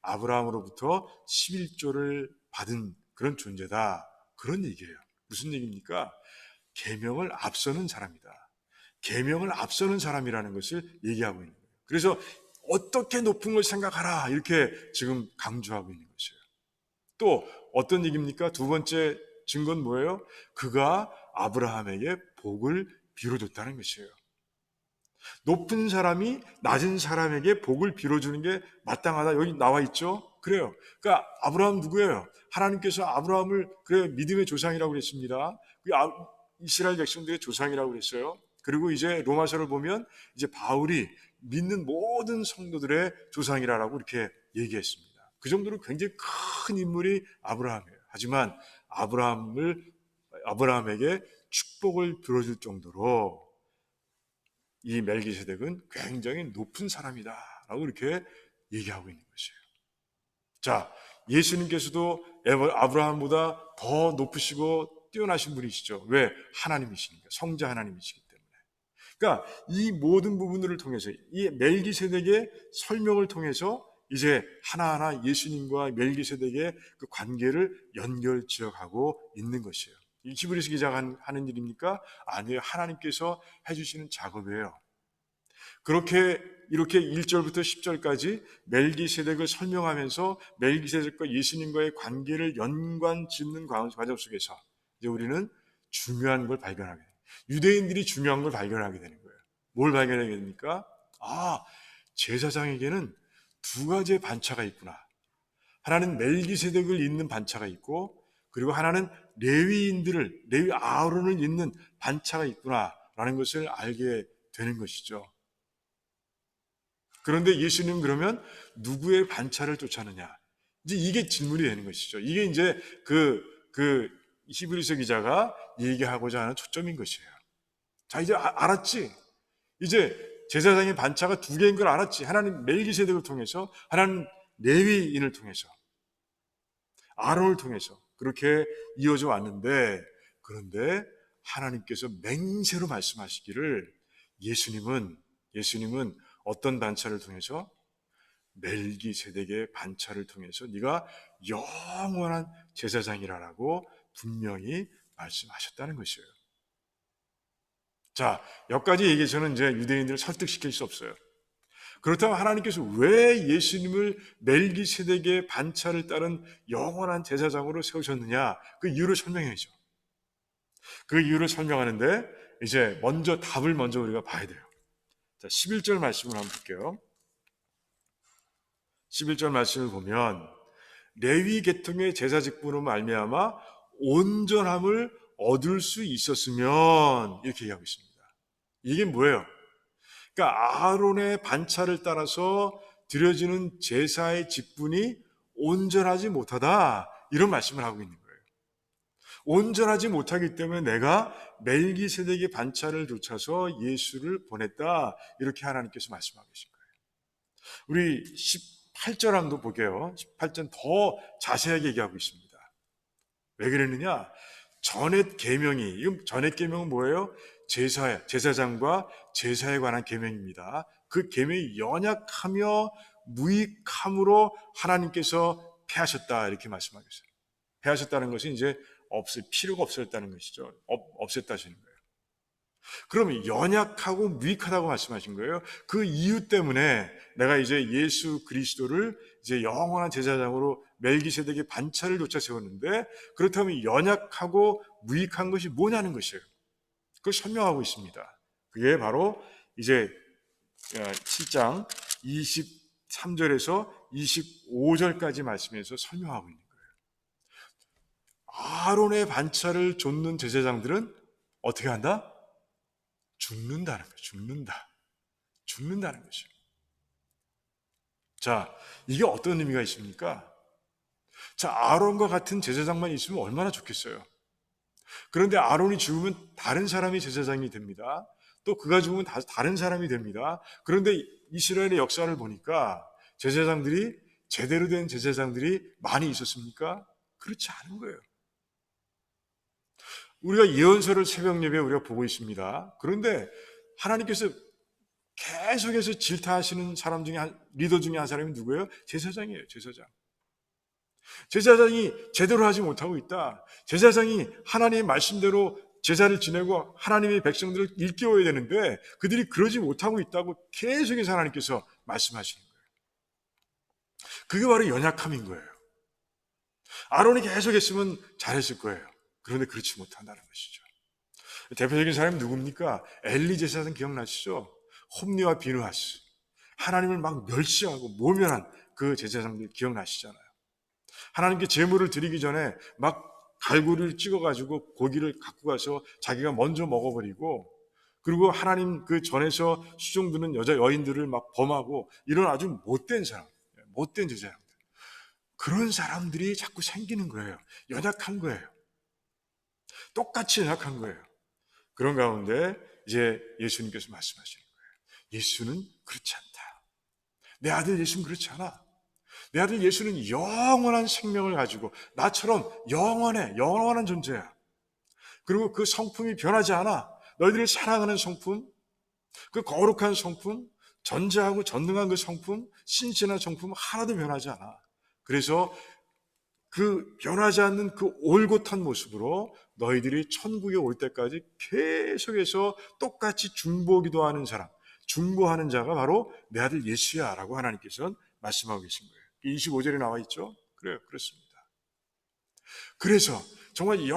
아브라함으로부터 11조를 받은 그런 존재다. 그런 얘기예요. 무슨 얘기입니까? 계명을 앞서는 사람이다. 계명을 앞서는 사람이라는 것을 얘기하고 있는 거예요. 그래서 어떻게 높은 걸 생각하라 이렇게 지금 강조하고 있는 것이에요. 또 어떤 얘기입니까? 두 번째 증거는 뭐예요? 그가 아브라함에게 복을 빌어줬다는 것이에요. 높은 사람이 낮은 사람에게 복을 빌어주는 게 마땅하다. 여기 나와 있죠? 그래요. 그러니까 아브라함 누구예요? 하나님께서 아브라함을 그래 믿음의 조상이라고 그랬습니다. 이스라엘 백성들의 조상이라고 그랬어요. 그리고 이제 로마서를 보면 이제 바울이 믿는 모든 성도들의 조상이라고 이렇게 얘기했습니다. 그 정도로 굉장히 큰 인물이 아브라함이에요. 하지만 아브라함에게 축복을 빌어줄 정도로 이 멜기세덱은 굉장히 높은 사람이다라고 이렇게 얘기하고 있는 것이에요. 자, 예수님께서도 아브라함보다 더 높으시고 뛰어나신 분이시죠. 왜? 하나님이시니까. 성자 하나님이시기 때문에. 그러니까 이 모든 부분들을 통해서 이 멜기세덱의 설명을 통해서 이제 하나하나 예수님과 멜기세덱의 그 관계를 연결 지어가고 있는 것이에요. 이 히브리서 기자가 하는 일입니까? 아니에요. 하나님께서 해주시는 작업이에요. 그렇게 이렇게 1절부터 10절까지 멜기세덱을 설명하면서 멜기세덱과 예수님과의 관계를 연관 짓는 과정 속에서 이제 우리는 중요한 걸 발견하게 돼요. 유대인들이 중요한 걸 발견하게 되는 거예요. 뭘 발견하게 됩니까? 제사장에게는 두 가지의 반차가 있구나. 하나는 멜기세덱을 잇는 반차가 있고, 그리고 하나는 레위 아론을 잇는 반차가 있구나라는 것을 알게 되는 것이죠. 그런데 예수님은 그러면 누구의 반차를 쫓았느냐? 이제 이게 질문이 되는 것이죠. 이게 이제 그 히브리서 기자가 얘기하고자 하는 초점인 것이에요. 자, 이제 알았지? 이제 제사장의 반차가 두 개인 걸 알았지? 하나는 멜기세덱을 통해서, 하나는 레위인을 통해서, 아론을 통해서 그렇게 이어져 왔는데, 그런데 하나님께서 맹세로 말씀하시기를 예수님은 어떤 반차를 통해서? 멜기세덱의 반차를 통해서 네가 영원한 제사장이라고 분명히 말씀하셨다는 것이에요. 자, 여기까지 얘기해서는 이제 유대인들을 설득시킬 수 없어요. 그렇다면 하나님께서 왜 예수님을 멜기세덱의 반차를 따른 영원한 제사장으로 세우셨느냐? 그 이유를 설명해야죠. 그 이유를 설명하는데 이제 답을 먼저 우리가 봐야 돼요. 자, 11절 말씀을 한번 볼게요. 11절 말씀을 보면 레위 계통의 제사 직분으로 말미암아 온전함을 얻을 수 있었으면 이렇게 얘기하고 있습니다. 이게 뭐예요? 그러니까 아론의 반차를 따라서 드려지는 제사의 직분이 온전하지 못하다, 이런 말씀을 하고 있는 거예요. 온전하지 못하기 때문에 내가 멜기세덱의 반차를 좇아서 예수를 보냈다, 이렇게 하나님께서 말씀하고 계신 거예요. 우리 18절 한번 볼게요. 18절 더 자세하게 얘기하고 있습니다. 왜 그랬느냐? 전옛 계명이, 이건 전옛 계명은 뭐예요? 제사장과 제사에 관한 계명입니다. 그 계명이 연약하며 무익함으로 하나님께서 폐하셨다, 이렇게 말씀하고 있어요. 폐하셨다는 것이 이제 필요가 없어졌다는 것이죠. 없앴다 하시는 거예요. 그러면 연약하고 무익하다고 말씀하신 거예요. 그 이유 때문에 내가 이제 예수 그리스도를 이제 영원한 제사장으로 멜기세덱의 반차를 좇아 세웠는데, 그렇다면 연약하고 무익한 것이 뭐냐는 것이에요. 그걸 설명하고 있습니다. 그게 바로 이제 7장 23절에서 25절까지 말씀에서 설명하고 있는 거예요. 아론의 반차를 좇는 제사장들은 어떻게 한다? 죽는다는 거예요. 죽는다는 것이죠. 자, 이게 어떤 의미가 있습니까? 자, 아론과 같은 제사장만 있으면 얼마나 좋겠어요. 그런데 아론이 죽으면 다른 사람이 제사장이 됩니다. 또 그가 죽으면 다른 사람이 됩니다. 그런데 이스라엘의 역사를 보니까 제대로 된 제사장들이 많이 있었습니까? 그렇지 않은 거예요. 우리가 예언서를 새벽 예배에 우리가 보고 있습니다. 그런데 하나님께서 계속해서 질타하시는 사람 중에 리더 중에 한 사람이 누구예요? 제사장이에요. 제사장이 제대로 하지 못하고 있다. 제사장이 하나님의 말씀대로 제사를 지내고 하나님의 백성들을 일깨워야 되는데 그들이 그러지 못하고 있다고 계속해서 하나님께서 말씀하시는 거예요. 그게 바로 연약함인 거예요. 아론이 계속했으면 잘했을 거예요. 그런데 그렇지 못한다는 것이죠. 대표적인 사람이 누굽니까? 엘리 제사장 기억나시죠? 홈리와 비느하스, 하나님을 막 멸시하고 모면한 그 제사장들 기억나시잖아요. 하나님께 제물을 드리기 전에 막 갈고리를 찍어가지고 고기를 갖고 가서 자기가 먼저 먹어버리고, 그리고 하나님 그 전에서 수종드는 여인들을 막 범하고, 이런 아주 못된 사람, 못된 제사장들, 그런 사람들이 자꾸 생기는 거예요. 연약한 거예요. 똑같이 연약한 거예요. 그런 가운데 이제 예수님께서 말씀하시는 거예요. 예수는 그렇지 않다. 내 아들 예수는 그렇지 않아. 내 아들 예수는 영원한 생명을 가지고 나처럼 영원한 존재야. 그리고 그 성품이 변하지 않아. 너희들이 사랑하는 성품, 그 거룩한 성품, 전제하고 전능한 그 성품, 신실한 성품 하나도 변하지 않아. 그래서 그 변하지 않는 그 올곧한 모습으로 너희들이 천국에 올 때까지 계속해서 똑같이 중보기도하는 사람, 중보하는 자가 바로 내 아들 예수야 라고 하나님께서는 말씀하고 계신 거예요. 25절에 나와 있죠? 그래요, 그렇습니다. 그래서 정말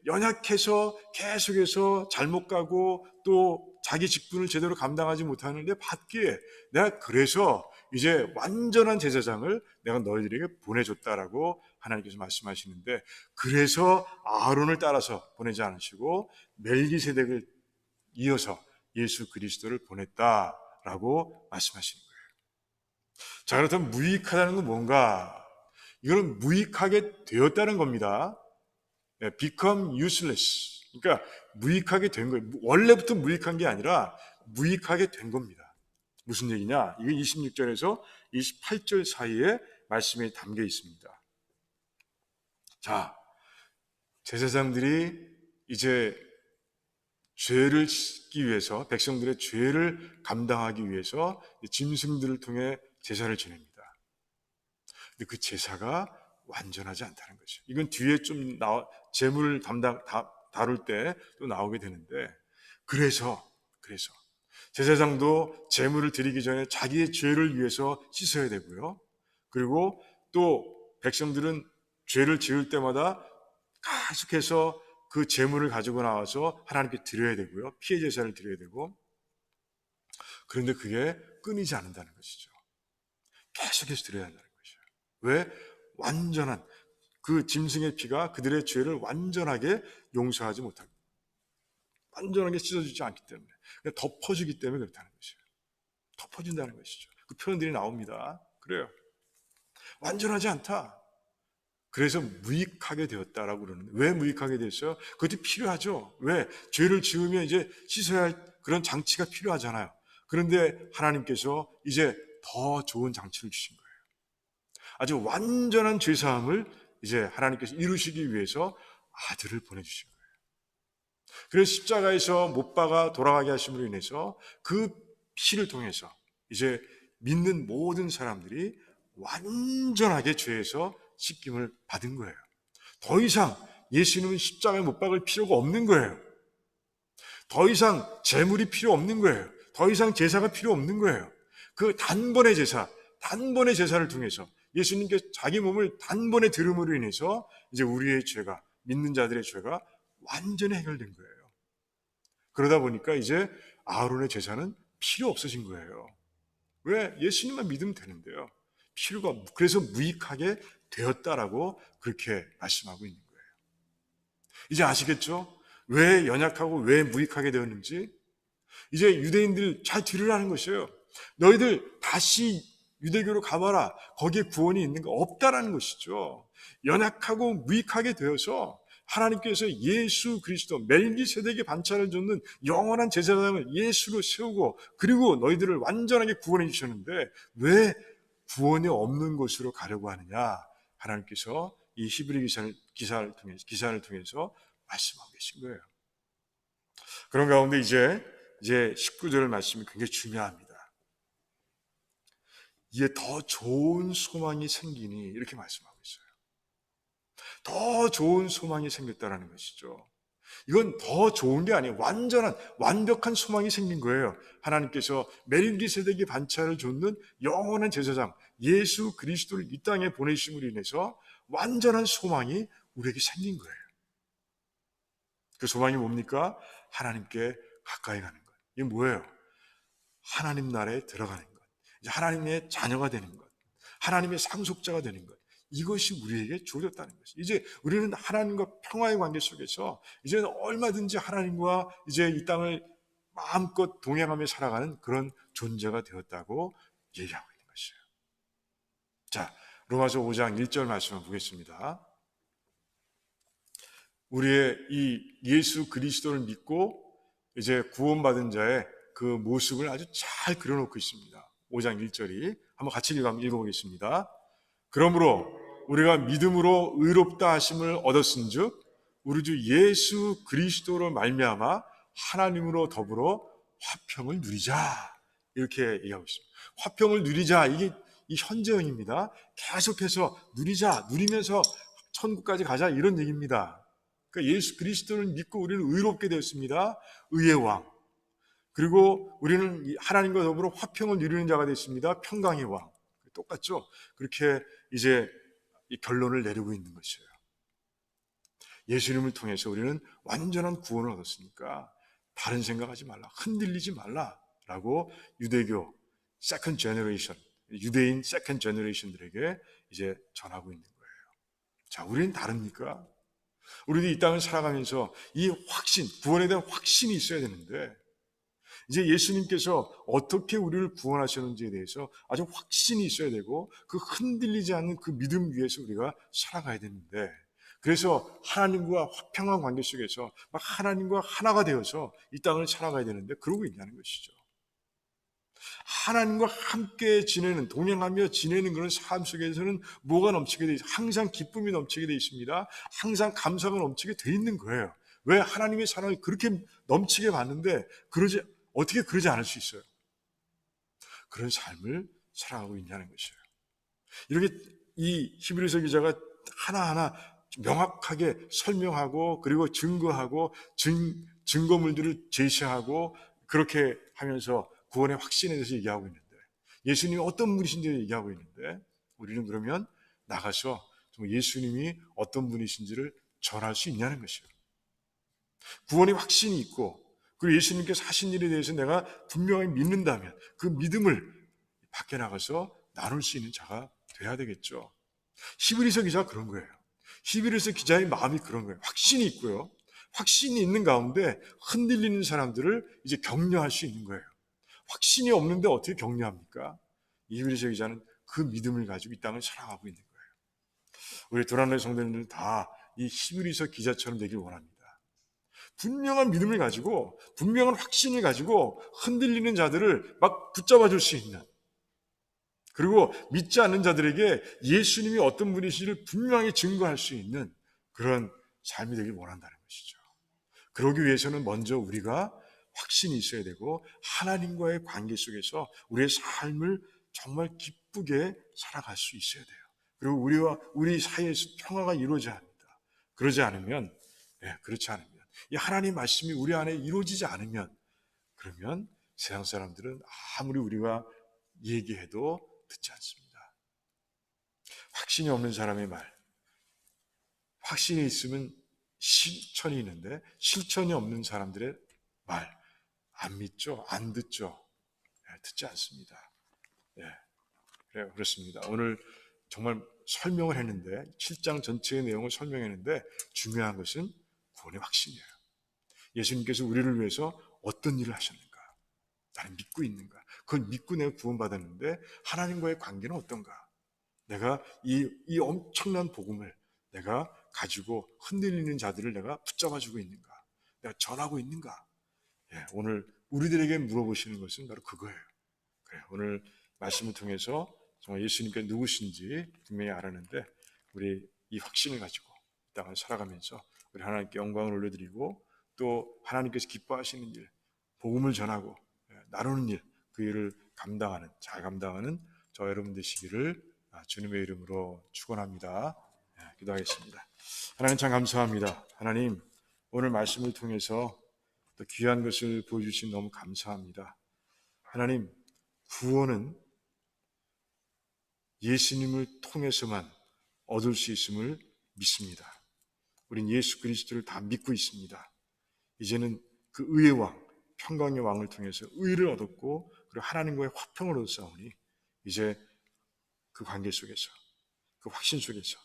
연약해서 계속해서 잘못 가고 또 자기 직분을 제대로 감당하지 못하는데 받기에 내가 그래서 이제 완전한 제사장을 내가 너희들에게 보내줬다라고 하나님께서 말씀하시는데, 그래서 아론을 따라서 보내지 않으시고 멜기세덱을 이어서 예수 그리스도를 보냈다라고 말씀하시는 거예요. 자, 그렇다면 무익하다는 건 뭔가? 이거는 무익하게 되었다는 겁니다. become useless. 그러니까 무익하게 된 거예요. 원래부터 무익한 게 아니라 무익하게 된 겁니다. 무슨 얘기냐? 이게 26절에서 28절 사이에 말씀이 담겨 있습니다. 자, 제사장들이 이제 죄를 씻기 위해서, 백성들의 죄를 감당하기 위해서 짐승들을 통해 제사를 지냅니다. 근데 그 제사가 완전하지 않다는 거죠. 이건 뒤에 좀 제물을 다룰 때 또 나오게 되는데, 그래서 제사장도 제물을 드리기 전에 자기의 죄를 위해서 씻어야 되고요. 그리고 또 백성들은 죄를 지을 때마다 계속해서 그 제물을 가지고 나와서 하나님께 드려야 되고요. 피해 제사를 드려야 되고. 그런데 그게 끊이지 않는다는 것이죠. 계속해서 드려야 한다는 것이죠. 왜? 완전한 그 짐승의 피가 그들의 죄를 완전하게 용서하지 못하고 완전하게 씻어주지 않기 때문에 덮어주기 때문에 그렇다는 것이에요. 덮어준다는 것이죠. 그 표현들이 나옵니다. 그래요. 완전하지 않다. 그래서 무익하게 되었다라고 그러는데 왜 무익하게 됐어요? 그것도 필요하죠. 왜? 죄를 지으면 이제 씻어야 할 그런 장치가 필요하잖아요. 그런데 하나님께서 이제 더 좋은 장치를 주신 거예요. 아주 완전한 죄사함을 이제 하나님께서 이루시기 위해서 아들을 보내주신 거예요. 그래서 십자가에서 못 박아 돌아가게 하심으로 인해서 그 피를 통해서 이제 믿는 모든 사람들이 완전하게 죄에서 씻김을 받은 거예요. 더 이상 예수님은 십자가에 못 박을 필요가 없는 거예요. 더 이상 제물이 필요 없는 거예요. 더 이상 제사가 필요 없는 거예요. 그 단번의 제사, 단번의 제사를 통해서 예수님께서 자기 몸을 단번에 들음으로 인해서 이제 우리의 죄가, 믿는 자들의 죄가 완전히 해결된 거예요. 그러다 보니까 이제 아론의 제사는 필요 없어진 거예요. 왜? 예수님만 믿으면 되는데요. 필요가 없고 그래서 무익하게 되었다라고 그렇게 말씀하고 있는 거예요. 이제 아시겠죠? 왜 연약하고 왜 무익하게 되었는지? 이제 유대인들 잘 들으라는 것이에요. 너희들 다시 유대교로 가봐라. 거기에 구원이 있는 거 없다라는 것이죠. 연약하고 무익하게 되어서 하나님께서 예수 그리스도 멜기세덱의 반차를 줬는 영원한 제사장을 예수로 세우고 그리고 너희들을 완전하게 구원해 주셨는데 왜 구원이 없는 곳으로 가려고 하느냐? 하나님께서 이 히브리 기사를 통해서 말씀하고 계신 거예요. 그런 가운데 이제 19절 말씀이 굉장히 중요합니다. 이에 더 좋은 소망이 생기니 이렇게 말씀하고 있어요. 더 좋은 소망이 생겼다라는 것이죠. 이건 더 좋은 게 아니에요. 완벽한 소망이 생긴 거예요. 하나님께서 멜기세덱의 반차를 줬는 영원한 제사장 예수 그리스도를 이 땅에 보내심으로 인해서 완전한 소망이 우리에게 생긴 거예요. 그 소망이 뭡니까? 하나님께 가까이 가는 것. 이게 뭐예요? 하나님 나라에 들어가는 것. 이제 하나님의 자녀가 되는 것. 하나님의 상속자가 되는 것. 이것이 우리에게 주어졌다는 것이죠. 이제 우리는 하나님과 평화의 관계 속에서 이제는 얼마든지 하나님과 이제 이 땅을 마음껏 동행하며 살아가는 그런 존재가 되었다고 얘기하고 있는 것이에요. 자, 로마서 5장 1절 말씀을 보겠습니다. 우리의 이 예수 그리스도를 믿고 이제 구원받은 자의 그 모습을 아주 잘 그려놓고 있습니다. 5장 1절이 한번 같이 읽어보겠습니다. 그러므로 우리가 믿음으로 의롭다 하심을 얻었은즉 우리 주 예수 그리스도로 말미암아 하나님으로 더불어 화평을 누리자 이렇게 얘기하고 있습니다. 화평을 누리자 이게 이 현재형입니다. 계속해서 누리면서 천국까지 가자 이런 얘기입니다. 그러니까 예수 그리스도를 믿고 우리는 의롭게 되었습니다. 의의 왕. 그리고 우리는 하나님과 더불어 화평을 누리는 자가 됐습니다. 평강의 왕. 똑같죠? 그렇게 이제 이 결론을 내리고 있는 것이에요. 예수님을 통해서 우리는 완전한 구원을 얻었으니까 다른 생각하지 말라. 흔들리지 말라라고 유대교 세컨드 제너레이션, 유대인 세컨드 제너레이션들에게 이제 전하고 있는 거예요. 자, 우리는 다릅니까? 우리도 이 땅을 살아가면서 이 확신, 구원에 대한 확신이 있어야 되는데 이제 예수님께서 어떻게 우리를 구원하셨는지에 대해서 아주 확신이 있어야 되고 그 흔들리지 않는 그 믿음 위에서 우리가 살아가야 되는데 그래서 하나님과 화평한 관계 속에서 막 하나님과 하나가 되어서 이 땅을 살아가야 되는데 그러고 있냐는 것이죠. 하나님과 함께 지내는, 동행하며 지내는 그런 삶 속에서는 뭐가 넘치게 돼 있습니다. 항상 기쁨이 넘치게 돼 있습니다. 항상 감사가 넘치게 돼 있는 거예요. 왜? 하나님의 사랑을 그렇게 넘치게 받는데 어떻게 그러지 않을 수 있어요? 그런 삶을 살아가고 있냐는 것이에요. 이렇게 이 히브리서 기자가 하나하나 명확하게 설명하고 그리고 증거하고 증거물들을 제시하고 그렇게 하면서 구원의 확신에 대해서 얘기하고 있는데 예수님이 어떤 분이신지 얘기하고 있는데 우리는 그러면 나가서 정말 예수님이 어떤 분이신지를 전할 수 있냐는 것이에요. 구원의 확신이 있고, 그리고 예수님께서 하신 일에 대해서 내가 분명히 믿는다면 그 믿음을 밖에 나가서 나눌 수 있는 자가 돼야 되겠죠. 히브리서 기자가 그런 거예요. 히브리서 기자의 마음이 그런 거예요. 확신이 있고요. 확신이 있는 가운데 흔들리는 사람들을 이제 격려할 수 있는 거예요. 확신이 없는데 어떻게 격려합니까? 히브리서 기자는 그 믿음을 가지고 이 땅을 살아가고 있는 거예요. 우리 도란노의 성도님들은 다 이 히브리서 기자처럼 되길 원합니다. 분명한 믿음을 가지고, 분명한 확신을 가지고 흔들리는 자들을 막 붙잡아 줄 수 있는, 그리고 믿지 않는 자들에게 예수님이 어떤 분이신지를 분명히 증거할 수 있는 그런 삶이 되길 원한다는 것이죠. 그러기 위해서는 먼저 우리가 확신이 있어야 되고, 하나님과의 관계 속에서 우리의 삶을 정말 기쁘게 살아갈 수 있어야 돼요. 그리고 우리 사이에서 평화가 이루어져야 합니다. 그렇지 않으면 이 하나님 말씀이 우리 안에 이루어지지 않으면, 그러면 세상 사람들은 아무리 우리가 얘기해도 듣지 않습니다. 확신이 없는 사람의 말, 확신이 있으면 실천이 있는데 실천이 없는 사람들의 말 안 믿죠? 안 듣죠? 듣지 않습니다. 그래요. 그렇습니다. 오늘 정말 설명을 했는데, 7장 전체의 내용을 설명했는데, 중요한 것은 구원의 확신이에요. 예수님께서 우리를 위해서 어떤 일을 하셨는가? 나는 믿고 있는가? 그걸 믿고 내가 구원받았는데 하나님과의 관계는 어떤가? 내가 이 엄청난 복음을 내가 가지고 흔들리는 자들을 내가 붙잡아주고 있는가? 내가 전하고 있는가? 오늘 우리들에게 물어보시는 것은 바로 그거예요. 그래, 오늘 말씀을 통해서 정말 예수님께 누구신지 분명히 알았는데, 우리 이 확신을 가지고 이 땅을 살아가면서 우리 하나님께 영광을 올려드리고, 또 하나님께서 기뻐하시는 일, 복음을 전하고 나누는 일, 그 일을 잘 감당하는 저 여러분 되시기를 주님의 이름으로 축원합니다. 기도하겠습니다. 하나님 참 감사합니다. 하나님, 오늘 말씀을 통해서 또 귀한 것을 보여주신 너무 감사합니다. 하나님, 구원은 예수님을 통해서만 얻을 수 있음을 믿습니다. 우린 예수 그리스도를 다 믿고 있습니다. 이제는 그 의의 왕, 평강의 왕을 통해서 의를 얻었고, 그리고 하나님과의 화평을 얻었사오니, 이제 그 관계 속에서, 그 확신 속에서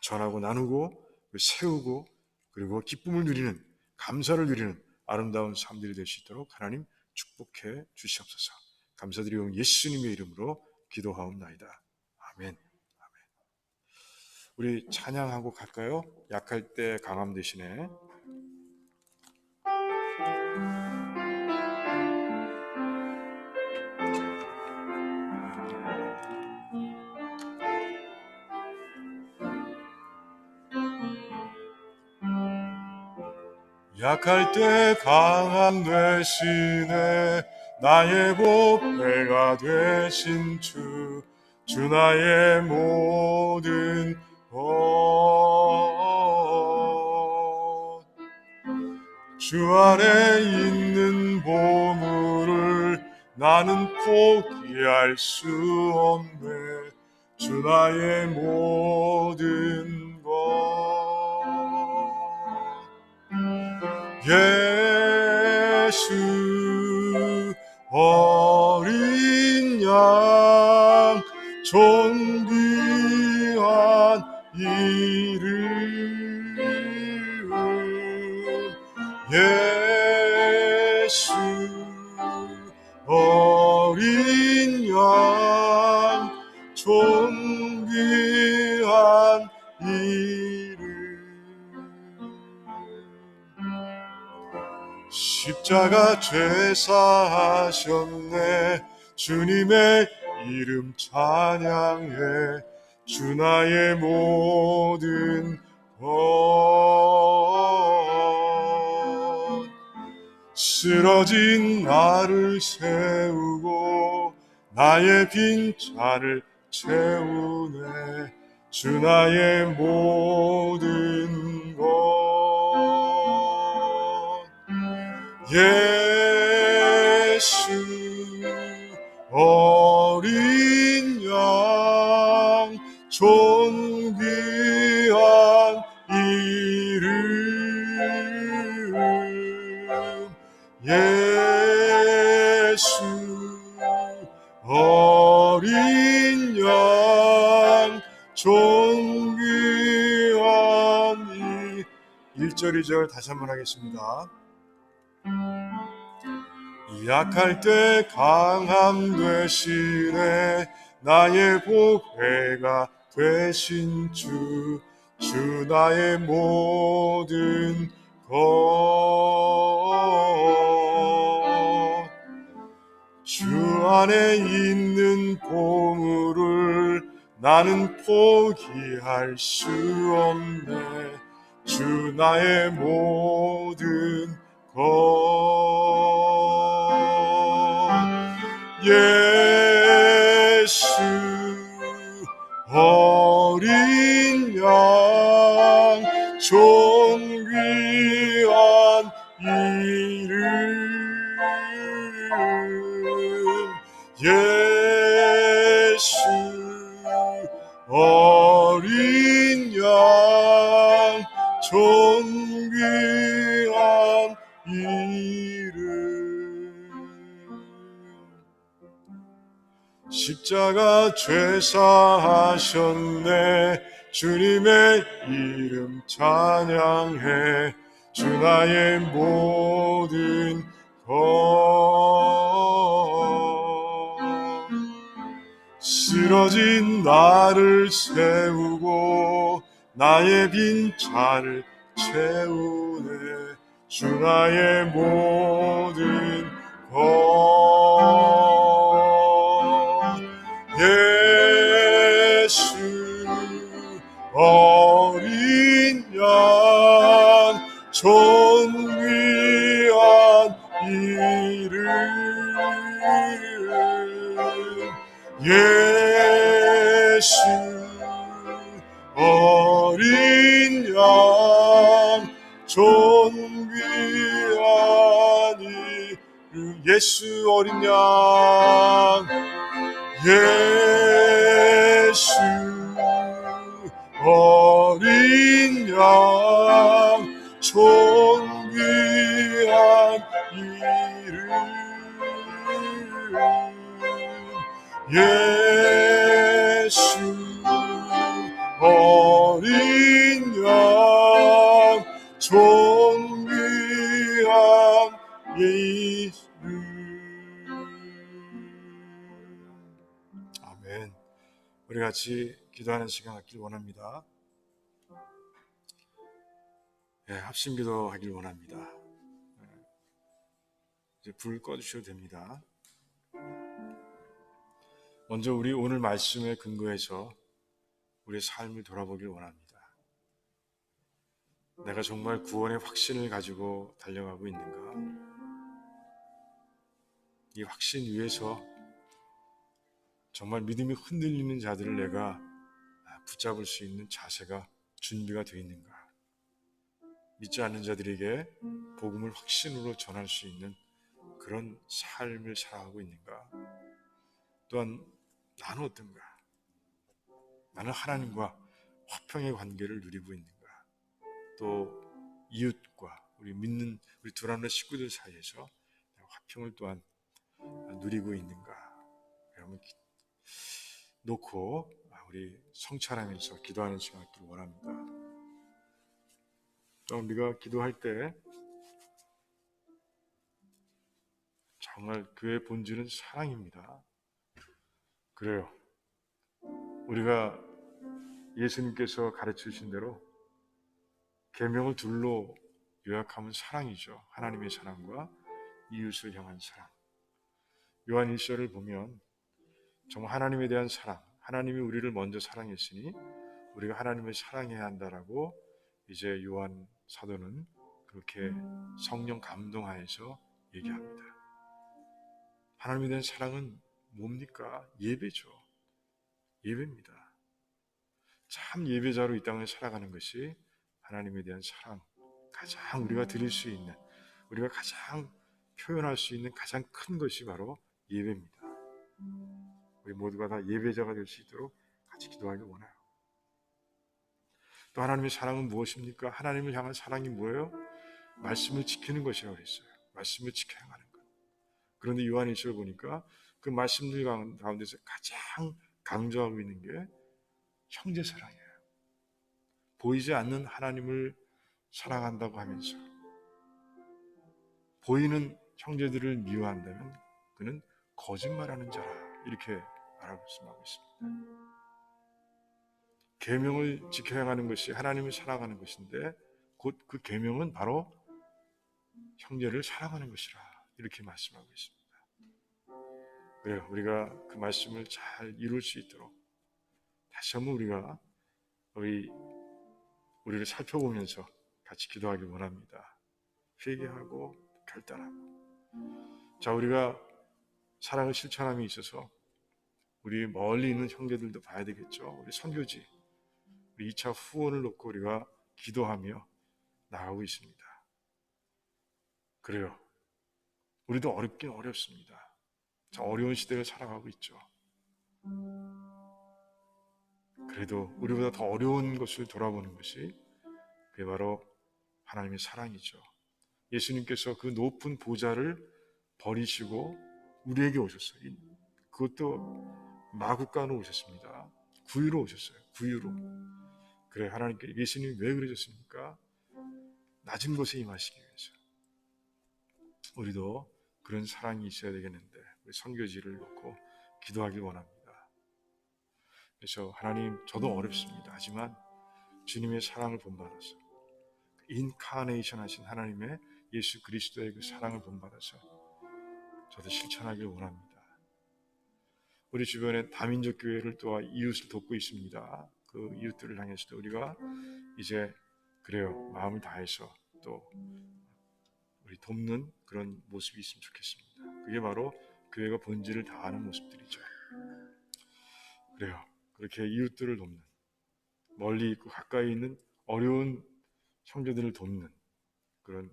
전하고 나누고 세우고, 그리고 기쁨을 누리는, 감사를 누리는 아름다운 삶들이 될 수 있도록 하나님 축복해 주시옵소서. 감사드리고 예수님의 이름으로 기도하옵나이다. 아멘. 우리 찬양하고 갈까요? 약할 때 강함 대신에. 약할 때 강함 되시네, 나의 보배가 되신 주 나의 모든 것. 주 안에 있는 보물을 나는 포기할 수 없네, 주 나의 모든 것. 예수 어린 양 존귀한 이름, 예수 어린 양 존귀한 이름. 십자가 죄사하셨네, 주님의 이름 찬양해, 주 나의 모든 것. 쓰러진 나를 세우고 나의 빈잔을 채우네, 주 나의 모든 것. 예수 어린 양 존귀한 이름, 1절 2절 다시 한번 하겠습니다. 약할 때 강함 되시네 나의 보혜가 되신 주 나의 모든 것 주 안에 있는 보물을 나는 포기할 수 없네 주 나의 모든 것 예수 어린 양 존귀한 이름 예수 어린 양 존귀한 이름 십자가 죄사하셨네 주님의 이름 찬양해 주 나의 모든 것 쓰러진 나를 세우고 나의 빈 잔을 채우네 주 나의 모든 것 예수 어린 양 존귀한 이름 예수 어린 양 존귀한 이름 예수 어린 양 예수 어린 양 존귀한 이름 예수 어린 양 존귀한 이름 아멘. 우리 같이 기도하는 시간 갖길 원합니다. 합심 기도하길 원합니다. 이제 불 꺼주셔도 됩니다. 먼저 우리 오늘 말씀에 근거해서 우리의 삶을 돌아보길 원합니다. 내가 정말 구원의 확신을 가지고 달려가고 있는가? 이 확신 위에서 정말 믿음이 흔들리는 자들을 내가 붙잡을 수 있는 자세가 준비가 되어 있는가? 믿지 않는 자들에게 복음을 확신으로 전할 수 있는 그런 삶을 살아가고 있는가? 또한 나는 어떤가? 나는 하나님과 화평의 관계를 누리고 있는가? 또 이웃과 우리 믿는 우리 두란노 식구들 사이에서 화평을 또한 누리고 있는가? 여러분 놓고 우리 성찰하면서 기도하는 시간을 갖기를 원합니다. 또 우리가 기도할 때 정말 교회의 본질은 사랑입니다. 그래요. 우리가 예수님께서 가르치신 대로 계명을 둘로 요약하면 사랑이죠. 하나님의 사랑과 이웃을 향한 사랑. 요한 1서를 보면 정말 하나님에 대한 사랑, 하나님이 우리를 먼저 사랑했으니 우리가 하나님을 사랑해야 한다라고 이제 요한 사도는 그렇게 성령 감동하에서 얘기합니다. 하나님에 대한 사랑은 뭡니까? 예배죠. 예배입니다. 참 예배자로 이 땅을 살아가는 것이 하나님에 대한 사랑, 가장 우리가 드릴 수 있는, 우리가 가장 표현할 수 있는 가장 큰 것이 바로 예배입니다. 우리 모두가 다 예배자가 될 수 있도록 같이 기도하길 원해요. 또 하나님의 사랑은 무엇입니까? 하나님을 향한 사랑이 뭐예요? 말씀을 지키는 것이라고 그랬어요. 말씀을 지켜야 하는 것. 그런데 요한 1절 보니까 그 말씀들 가운데서 가장 강조하고 있는 게 형제 사랑이에요. 보이지 않는 하나님을 사랑한다고 하면서 보이는 형제들을 미워한다면 그는 거짓말하는 자라, 이렇게 말씀하고 있습니다. 계명을 지켜야 하는 것이 하나님을 사랑하는 것인데 곧 그 계명은 바로 형제를 사랑하는 것이라, 이렇게 말씀하고 있습니다. 그래요. 우리가 그 말씀을 잘 이룰 수 있도록 다시 한번 우리가 우리를 살펴보면서 같이 기도하기 원합니다. 회개하고 결단하고. 자, 우리가 사랑을 실천함에 있어서 우리 멀리 있는 형제들도 봐야 되겠죠. 우리 선교지, 우리 2차 후원을 놓고 우리가 기도하며 나가고 있습니다. 그래요. 우리도 어렵긴 어렵습니다. 참 어려운 시대를 살아가고 있죠. 그래도 우리보다 더 어려운 것을 돌아보는 것이 그게 바로 하나님의 사랑이죠. 예수님께서 그 높은 보좌를 버리시고 우리에게 오셨어요. 그것도 마구간으로 오셨습니다. 구유로 오셨어요. 구유로. 그래, 하나님께 예수님이 왜 그러셨습니까? 낮은 곳에 임하시기 위해서. 우리도 그런 사랑이 있어야 되겠는데 우리 선교지를 놓고 기도하기 원합니다. 그래서 하나님, 저도 어렵습니다. 하지만 주님의 사랑을 본받아서 인카네이션 하신 하나님의 예수 그리스도의 그 사랑을 본받아서 저도 실천하길 원합니다. 우리 주변에 다민족 교회를 또 이웃을 돕고 있습니다. 그 이웃들을 향해서도 우리가 이제 그래요, 마음을 다해서 또 우리 돕는 그런 모습이 있으면 좋겠습니다. 그게 바로 교회가 본질을 다하는 모습들이죠. 그래요. 그렇게 이웃들을 돕는, 멀리 있고 가까이 있는 어려운 형제들을 돕는 그런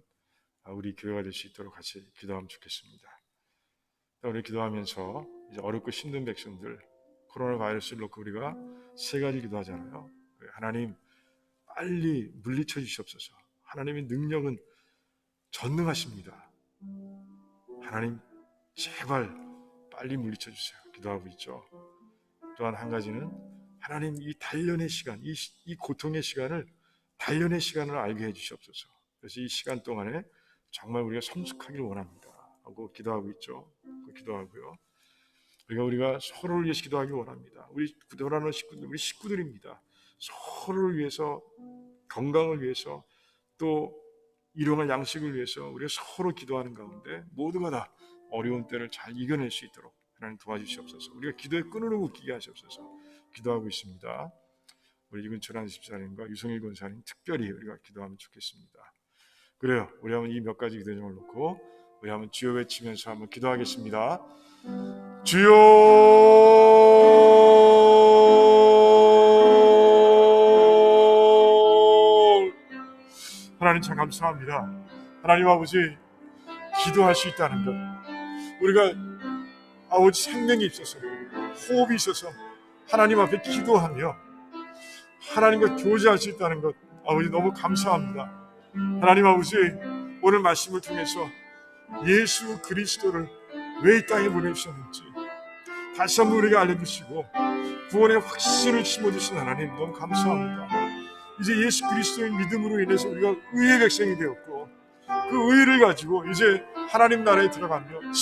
우리 교회가 될 수 있도록 같이 기도하면 좋겠습니다. 우리 기도하면서 이제 어렵고 힘든 백성들, 코로나 바이러스를 놓고 우리가 세 가지 기도하잖아요. 하나님, 빨리 물리쳐 주시옵소서. 하나님의 능력은 전능하십니다. 하나님, 제발 빨리 물리쳐 주세요. 기도하고 있죠. 또한 한 가지는 하나님, 이 단련의 시간, 이 고통의 시간을 단련의 시간을 알게 해주시옵소서. 그래서 이 시간 동안에 정말 우리가 성숙하기를 원합니다 하고 기도하고 있죠. 기도하고요. 우리가 서로를 위해서 기도하기 원합니다. 우리 구도라는 식구들, 우리 식구들입니다. 서로를 위해서, 건강을 위해서, 또 일용할 양식을 위해서 우리가 서로 기도하는 가운데 모두가 다 어려운 때를 잘 이겨낼 수 있도록 하나님 도와주시옵소서. 우리가 기도의 끈을 묶이게 하시옵소서. 기도하고 있습니다. 우리 이근철 집사님과 유성일 권사님 특별히 우리가 기도하면 좋겠습니다. 그래요. 우리 한번 이 몇 가지 기도점을 놓고 우리 한번 주여 외치면서 한번 기도하겠습니다. 주여! 하나님 참 감사합니다. 하나님 아버지, 기도할 수 있다는 것, 우리가 아버지 생명이 있어서, 호흡이 있어서 하나님 앞에 기도하며 하나님과 교제할 수 있다는 것, 아버지 너무 감사합니다. 하나님 아버지, 오늘 말씀을 통해서 예수 그리스도를 왜 이 땅에 보내주셨는지 다시 한번 우리가 알려주시고 구원의 확신을 심어주신 하나님 너무 감사합니다. 이제 예수 그리스도의 믿음으로 인해서 우리가 의의 백성이 되었고 그 의를 가지고 이제 하나님 나라에 들어가며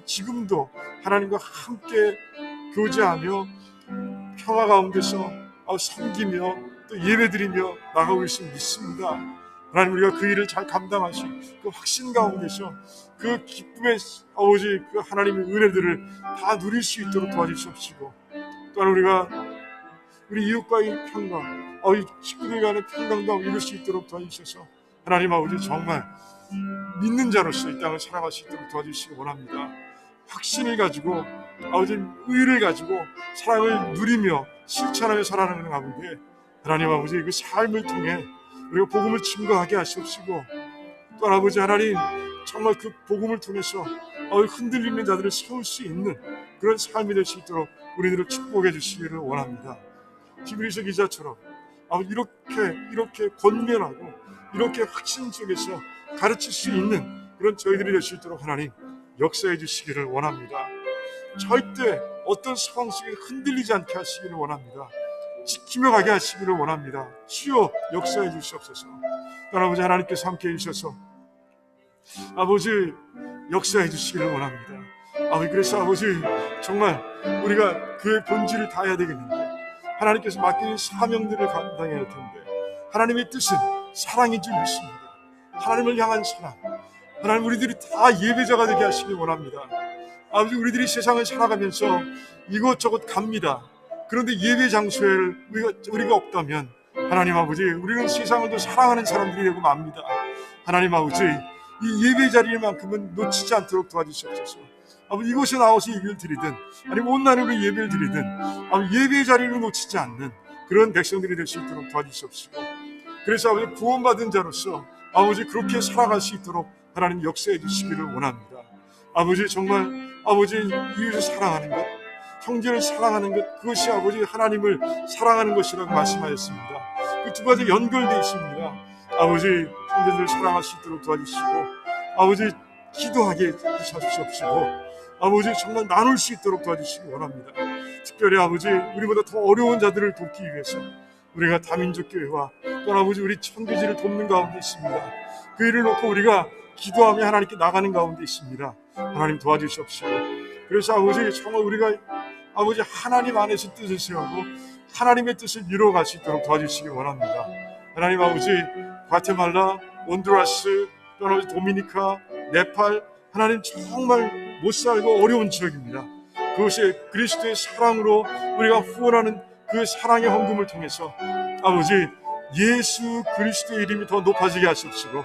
지금도 하나님과 함께 교제하며 평화 가운데서 섬기며 또 예배드리며 나가고 있음을 믿습니다. 하나님, 우리가 그 일을 잘 감당하신 그 확신 가운데서 그 기쁨의 아버지 그 하나님의 은혜들을 다 누릴 수 있도록 도와주시옵시고, 또한 우리가 우리 이웃과의 평강, 식구들 간의 평강도 이룰 수 있도록 도와주셔서 하나님 아버지 정말 믿는 자로서 이 땅을 살아갈 수 있도록 도와주시기 원합니다. 확신을 가지고 아버지 의를 가지고 사랑을 누리며 실천하며 살아가는 가운데 하나님 아버지 그 삶을 통해 우리가 복음을 증거하게 하시옵시고, 또 아버지 하나님 정말 그 복음을 통해서 흔들리는 자들을 세울 수 있는 그런 삶이 될 수 있도록 우리들을 축복해 주시기를 원합니다. 히브리서 기자처럼 이렇게 권면하고 이렇게 확신 속에서 가르칠 수 있는 그런 저희들이 될 수 있도록 하나님 역사해 주시기를 원합니다. 절대 어떤 상황 속에 흔들리지 않게 하시기를 원합니다. 지키며 가게 하시기를 원합니다. 주여 역사해 주시옵소서. 아버지 하나님께서 함께 해주셔서 아버지 역사해 주시기를 원합니다. 아버지 그래서 아버지 정말 우리가 그의 본질을 다해야 되겠는데 하나님께서 맡기는 사명들을 감당해야 할 텐데 하나님의 뜻은 사랑인 줄 믿습니다. 하나님을 향한 사랑, 하나님 우리들이 다 예배자가 되게 하시길 원합니다. 아버지 우리들이 세상을 살아가면서 이것저것 갑니다. 그런데 예배 장소에 우리가 없다면 하나님 아버지 우리는 세상을 더 사랑하는 사람들이 되고 맙니다. 하나님 아버지 이 예배 자리만큼은 놓치지 않도록 도와주시옵소서. 아버지 이곳에 나와서 예배를 드리든 아니면 온난으로 예배를 드리든 아버지 예배 자리를 놓치지 않는 그런 백성들이 될 수 있도록 도와주시옵시고 그래서 아버지 구원받은 자로서 아버지 그렇게 살아갈 수 있도록 하나님 역사해 주시기를 원합니다. 아버지 정말 아버지 이웃을 사랑하는 것 형제를 사랑하는 것 그것이 아버지 하나님을 사랑하는 것이라고 말씀하셨습니다. 그 두 가지 연결되어 있습니다. 아버지 형제들을 사랑할 수 있도록 도와주시고 아버지 기도하게 해주시옵시고 아버지 정말 나눌 수 있도록 도와주시기 원합니다. 특별히 아버지 우리보다 더 어려운 자들을 돕기 위해서 우리가 다민족교회와 또 아버지 우리 천교지를 돕는 가운데 있습니다. 그 일을 놓고 우리가 기도하며 하나님께 나가는 가운데 있습니다. 하나님 도와주시옵시고 그래서 아버지 정말 우리가 아버지 하나님 안에서 뜻을 세우고 하나님의 뜻을 이루어갈 수 있도록 도와주시기 원합니다. 하나님 아버지 과테말라, 온두라스, 또 아버지 도미니카, 네팔 하나님 정말 못 살고 어려운 지역입니다. 그것이 그리스도의 사랑으로 우리가 후원하는 그 사랑의 헌금을 통해서 아버지 예수 그리스도의 이름이 더 높아지게 하십시고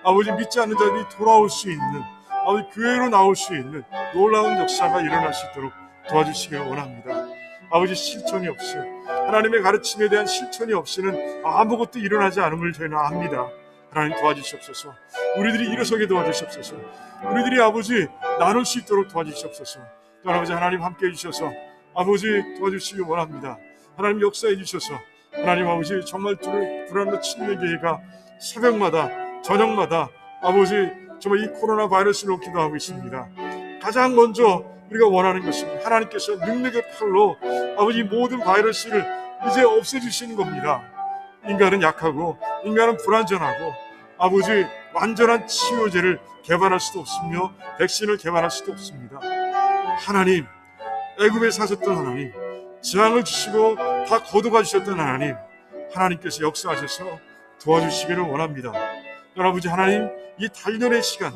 아버지 믿지 않는 자들이 돌아올 수 있는 아버지 교회로 나올 수 있는 놀라운 역사가 일어날 수 있도록 도와주시길 원합니다. 아버지 실천이 없이 하나님의 가르침에 대한 실천이 없이는 아무것도 일어나지 않음을 저희는 압니다. 하나님 도와주시옵소서. 우리들이 일어서게 도와주시옵소서. 우리들이 아버지 나눌 수 있도록 도와주시옵소서. 또 아버지 하나님 함께 해주셔서 아버지 도와주시기 원합니다. 하나님 역사해 주셔서 하나님 아버지 정말 불안한 침례교회가 새벽마다 저녁마다 아버지 정말 이 코로나 바이러스를 놓기도 하고 있습니다. 가장 먼저 우리가 원하는 것은 하나님께서 능력의 팔로 아버지 모든 바이러스를 이제 없애주시는 겁니다. 인간은 약하고 인간은 불완전하고 아버지 완전한 치료제를 개발할 수도 없으며 백신을 개발할 수도 없습니다. 하나님 애굽에 사셨던 하나님 재앙을 주시고 다 거둬가 주셨던 하나님 하나님께서 역사하셔서 도와주시기를 원합니다. 아버지 하나님 이 단련의 시간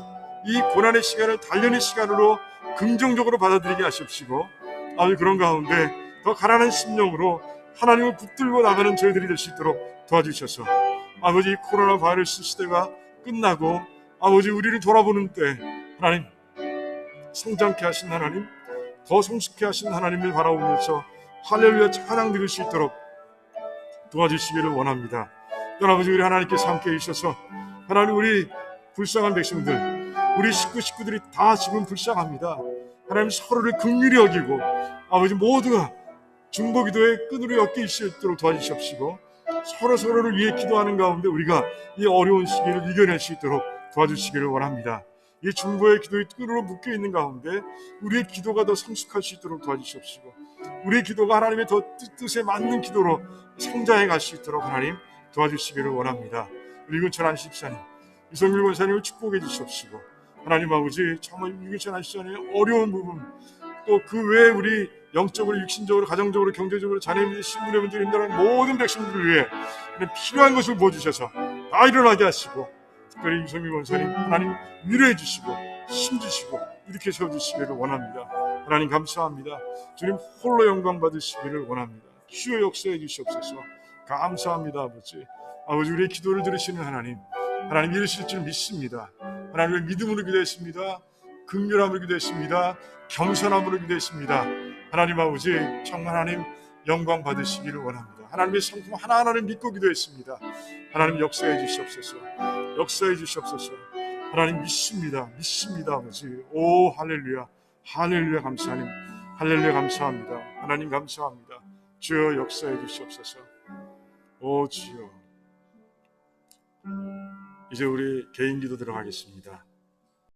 이 고난의 시간을 단련의 시간으로 긍정적으로 받아들이게 하십시고 아버지 그런 가운데 더 가난한 심령으로 하나님을 붙들고 나가는 저희들이 될 수 있도록 도와주셔서 아버지 코로나 바이러스 시대가 끝나고 아버지 우리를 돌아보는 때 하나님 성장케 하신 하나님 더 성숙케 하신 하나님을 바라보면서 할렐루야 찬양 드릴 수 있도록 도와주시기를 원합니다. 아버지 우리 하나님께서 함께 해주셔서 하나님 우리 불쌍한 백성들 우리 식구들이 다 지금 불쌍합니다. 하나님 서로를 긍휼히 여기고 아버지 모두가 중보기도의 끈으로 엮일 수 있도록 도와주시옵시고 서로를 위해 기도하는 가운데 우리가 이 어려운 시기를 이겨낼 수 있도록 도와주시기를 원합니다. 이 중보의 기도의 끈으로 묶여있는 가운데 우리의 기도가 더 성숙할 수 있도록 도와주시옵시고 우리의 기도가 하나님의 더 뜻에 맞는 기도로 성장해 갈 수 있도록 하나님 도와주시기를 원합니다. 우리 근천 안식사님 이성길 권사님을 축복해 주시옵시고 하나님 아버지 정말 유기천 안식사님의 어려운 부분 또 그 외에 우리 영적으로 육신적으로 가정적으로 경제적으로 자녀님들 신부님들 힘들어하는 모든 백성들을 위해 필요한 것을 부어주셔서 다 일어나게 하시고 특별히 이성길 권사님 하나님 위로해 주시고 힘 주시고 이렇게 세워주시기를 원합니다. 하나님 감사합니다. 주님 홀로 영광 받으시기를 원합니다. 주여 역사해 주시옵소서. 감사합니다. 아버지 우리의 기도를 들으시는 하나님 이루실 줄 믿습니다. 하나님의 믿음으로 기도했습니다. 긍휼함으로 기도했습니다. 겸손함으로 기도했습니다. 하나님 아버지 정말 하나님 영광 받으시기를 원합니다. 하나님의 성품 하나하나를 믿고 기도했습니다. 하나님 역사해 주시옵소서. 역사해 주시옵소서. 하나님 믿습니다. 아버지. 오 할렐루야. 할렐루야 감사하님. 할렐루야 감사합니다. 하나님 감사합니다. 주여 역사해 주시옵소서. 오 주여. 이제 우리 개인 기도 들어가겠습니다.